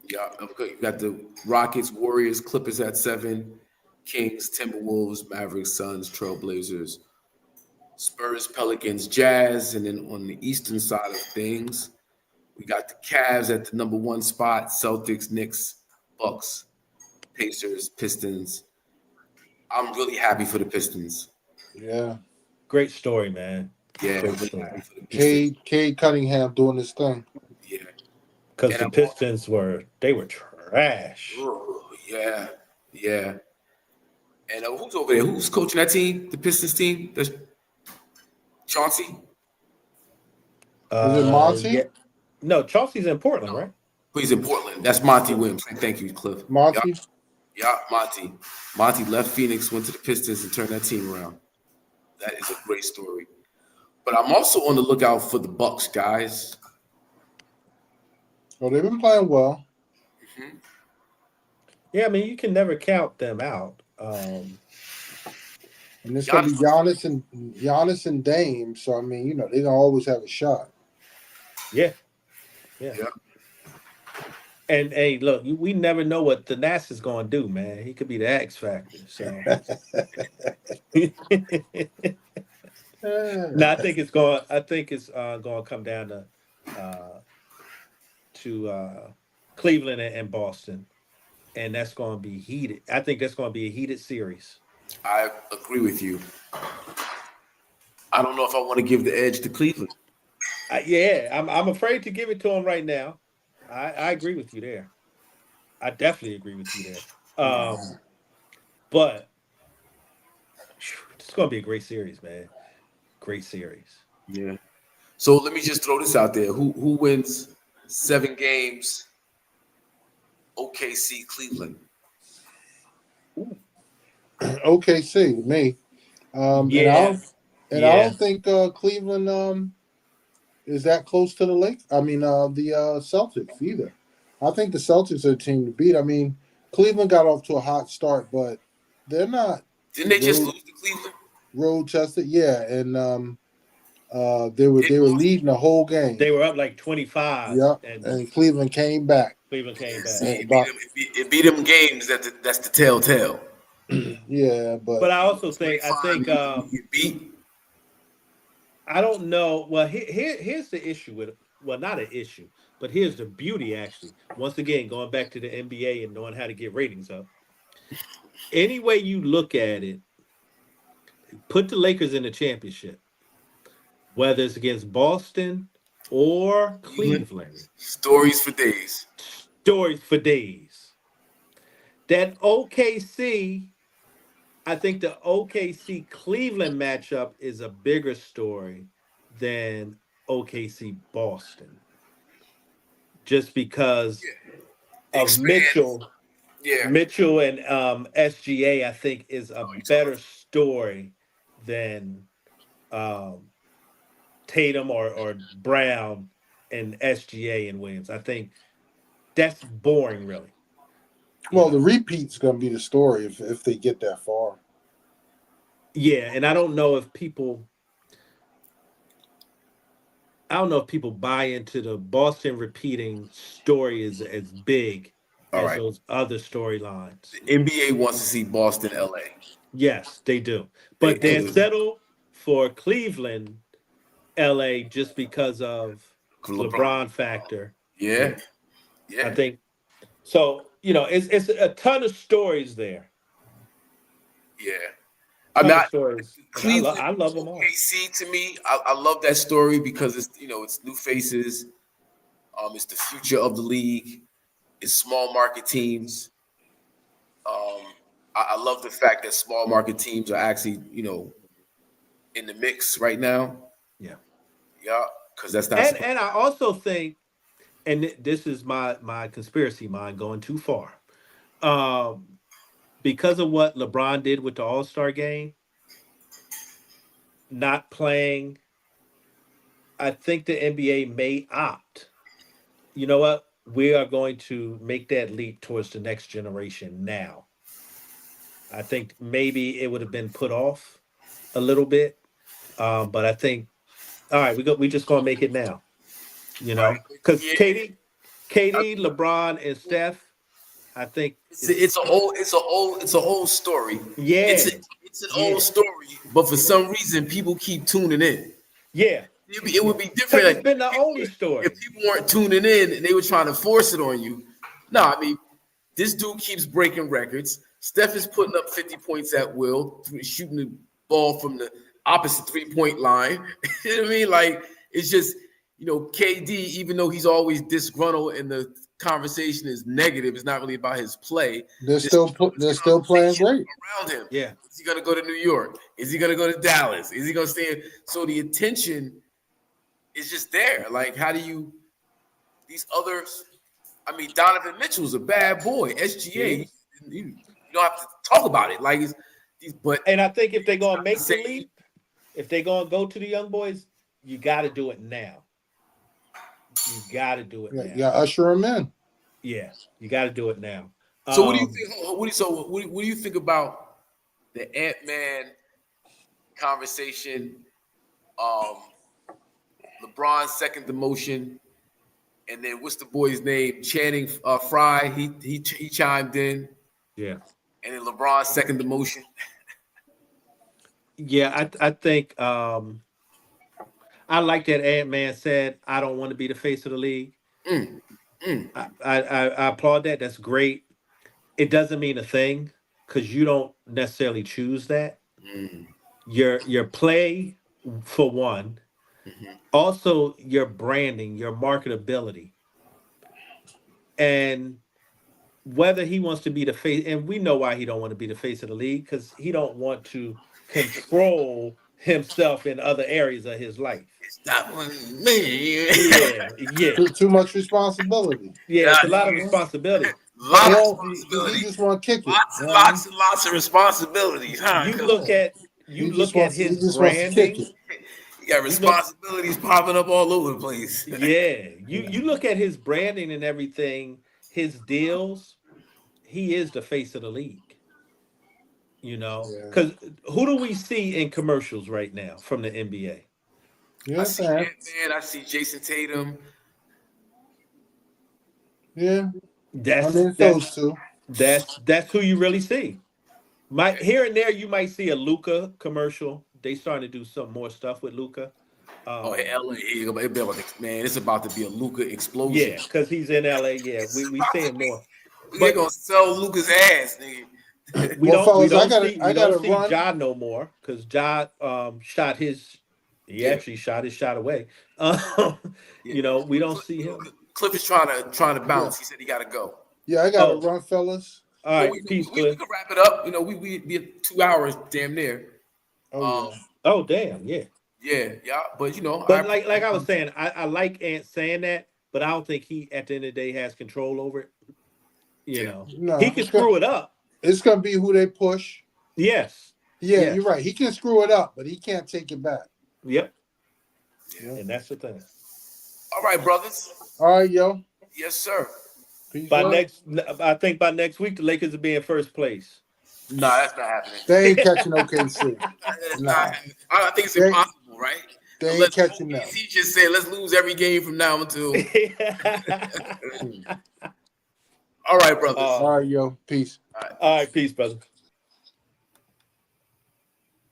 Yeah, okay. You got the Rockets, Warriors, Clippers at 7, Kings, Timberwolves, Mavericks, Suns, Trailblazers, Spurs, Pelicans, Jazz, and then on the eastern side of things, we got the Cavs at the number 1 spot, Celtics, Knicks, Bucks, Pacers, Pistons. I'm really happy for the Pistons. Yeah. Great story, man. Yeah. Cade Cunningham doing his thing. Yeah. Because the Pistons were trash. Yeah. Yeah. And who's over there? Who's coaching that team? The Pistons team? That's Chauncey? Is it Monty? Yeah. No, Chauncey's in Portland, right? He's in Portland. That's Monty Williams. Thank you, Cliff. Monty? Yeah, Monty. Monty left Phoenix, went to the Pistons, and turned that team around. That is a great story. But I'm also on the lookout for the Bucks, guys. Oh, they've been playing well. Mm-hmm. Yeah, I mean, you can never count them out. And it's going to be Giannis and Dame. So, I mean, they're going to always have a shot. Yeah. And, hey, look, we never know what the Nas is going to do, man. He could be the X factor. So, no, I think it's going to come down to Cleveland and Boston, and that's going to be heated. I think that's going to be a heated series. I agree with you. I don't know if I want to give the edge to Cleveland. I'm afraid to give it to him right now. I agree with you there. I definitely agree with you there. But it's going to be a great series, man. Great series. Yeah. So let me just throw this out there. Who wins 7 games? OKC, Cleveland. OKC, me. I don't think Cleveland is that close to the Lakers. I mean, the Celtics either. I think the Celtics are a team to beat. I mean, Cleveland got off to a hot start, but they're not. Didn't they just lose to Cleveland? Road tested, yeah, and They were leading the whole game. They were up like 25. Yeah, and Cleveland came back. Cleveland came back. It beat them games. That's the telltale. Yeah, but I also think beat. I don't know. Well, here's the issue with not an issue, but here's the beauty actually. Once again, going back to the NBA and knowing how to get ratings up. Any way you look at it, put the Lakers in the championship, whether it's against Boston or Cleveland. Stories for days. Stories for days. That OKC, I think the OKC Cleveland matchup is a bigger story than OKC Boston. Just because of Mitchell. Yeah. Mitchell and SGA, I think, is a better story than Tatum or Brown and SGA and Williams. I think that's boring, really. Well, the repeat's going to be the story if they get that far. Yeah, and I don't know if people buy into the Boston repeating story as big as those other storylines. The NBA wants to see Boston, LA. Yes, they do. But they settle for Cleveland, LA just because of LeBron factor. Yeah. I think so. It's a ton of stories there. Yeah. I mean, Cleveland, I love them all. KC to me, I love that story because it's it's new faces. It's the future of the league. It's small market teams. I love the fact that small market teams are actually in the mix right now. Yeah, because that's not. And I also think, and this is my conspiracy mind going too far. Because of what LeBron did with the All-Star game, not playing, I think the NBA may opt. You know what? We are going to make that leap towards the next generation now. I think maybe it would have been put off a little bit, but I think, all right, we just gonna make it now. Because KD, LeBron, and Steph. I think it's an old story. Yeah, it's an old story, but for some reason people keep tuning in. Yeah, it would be different. It's been the only story. If people weren't tuning in and they were trying to force it on you, I mean, this dude keeps breaking records. Steph is putting up 50 points at will, shooting the ball from the opposite 3-point line. You know what I mean? Like it's just KD, even though he's always disgruntled and the conversation is negative, it's not really about his play. They're still playing great around him. Yeah. Is he going to go to New York? Is he going to go to Dallas? Is he going to stay in? So the attention is just there. Like, how do you these others? I mean, Donovan Mitchell's a bad boy. SGA, you don't have to talk about it. Like, and I think if they're going to make the leap, if they're going to go to the young boys, you got to do it now. You got to do it now. Yeah, usher him in. Yeah, you got to do it now. So what do you think? What do you think about the Ant-Man conversation? LeBron's second demotion, and then what's the boy's name? Channing Frye. He chimed in. Yeah. And then LeBron's second demotion. Yeah, I think I like that Ant-Man said, I don't want to be the face of the league. I applaud that. That's great. It doesn't mean a thing because you don't necessarily choose that. Your play, for one. Also, your branding, your marketability. And whether he wants to be the face, and we know why he don't want to be the face of the league, because he don't want to control himself in other areas of his life. It's not me. Yeah. Too much responsibility. Yeah, it's a lot of responsibility. He just want to kick it. Lots of responsibilities, huh? You look at his branding. You got responsibilities popping up all over the place. Yeah. You look at his branding and everything, his deals, he is the face of the league. Because who do we see in commercials right now from the NBA? Yeah, I see Ant-Man. I see Jason Tatum. Yeah, That's those two. That's who you really see. Here and there, you might see a Luca commercial. They starting to do some more stuff with Luca. LA, man, it's about to be a Luca explosion. Yeah, because he's in LA. Yeah, we seeing more. They're gonna sell Luca's ass, nigga. We don't see Ja no more because Ja shot his. He actually shot his shot away. You know, we don't see him. Cliff is trying to bounce. Yeah. He said he got to go. Yeah, I got to run, fellas. All right, peace, Cliff. We can wrap it up. You know, we be 2 hours damn near. Oh damn, yeah. Yeah. But you know, like I was saying, I like Ant saying that, but I don't think he at the end of the day has control over it. You know, he can screw it up. It's gonna be who they push. Yes. Yeah, you're right. He can screw it up, but he can't take it back. Yep. Yeah. And that's the thing. All right, brothers. All right, yo. Yes, sir. Peace I think by next week the Lakers will be in first place. No, that's not happening. They ain't catching OKC. I think it's impossible, right? They ain't catching them. He just said, let's lose every game from now until. All right, brothers. All right, yo. Peace. All right, peace, brother.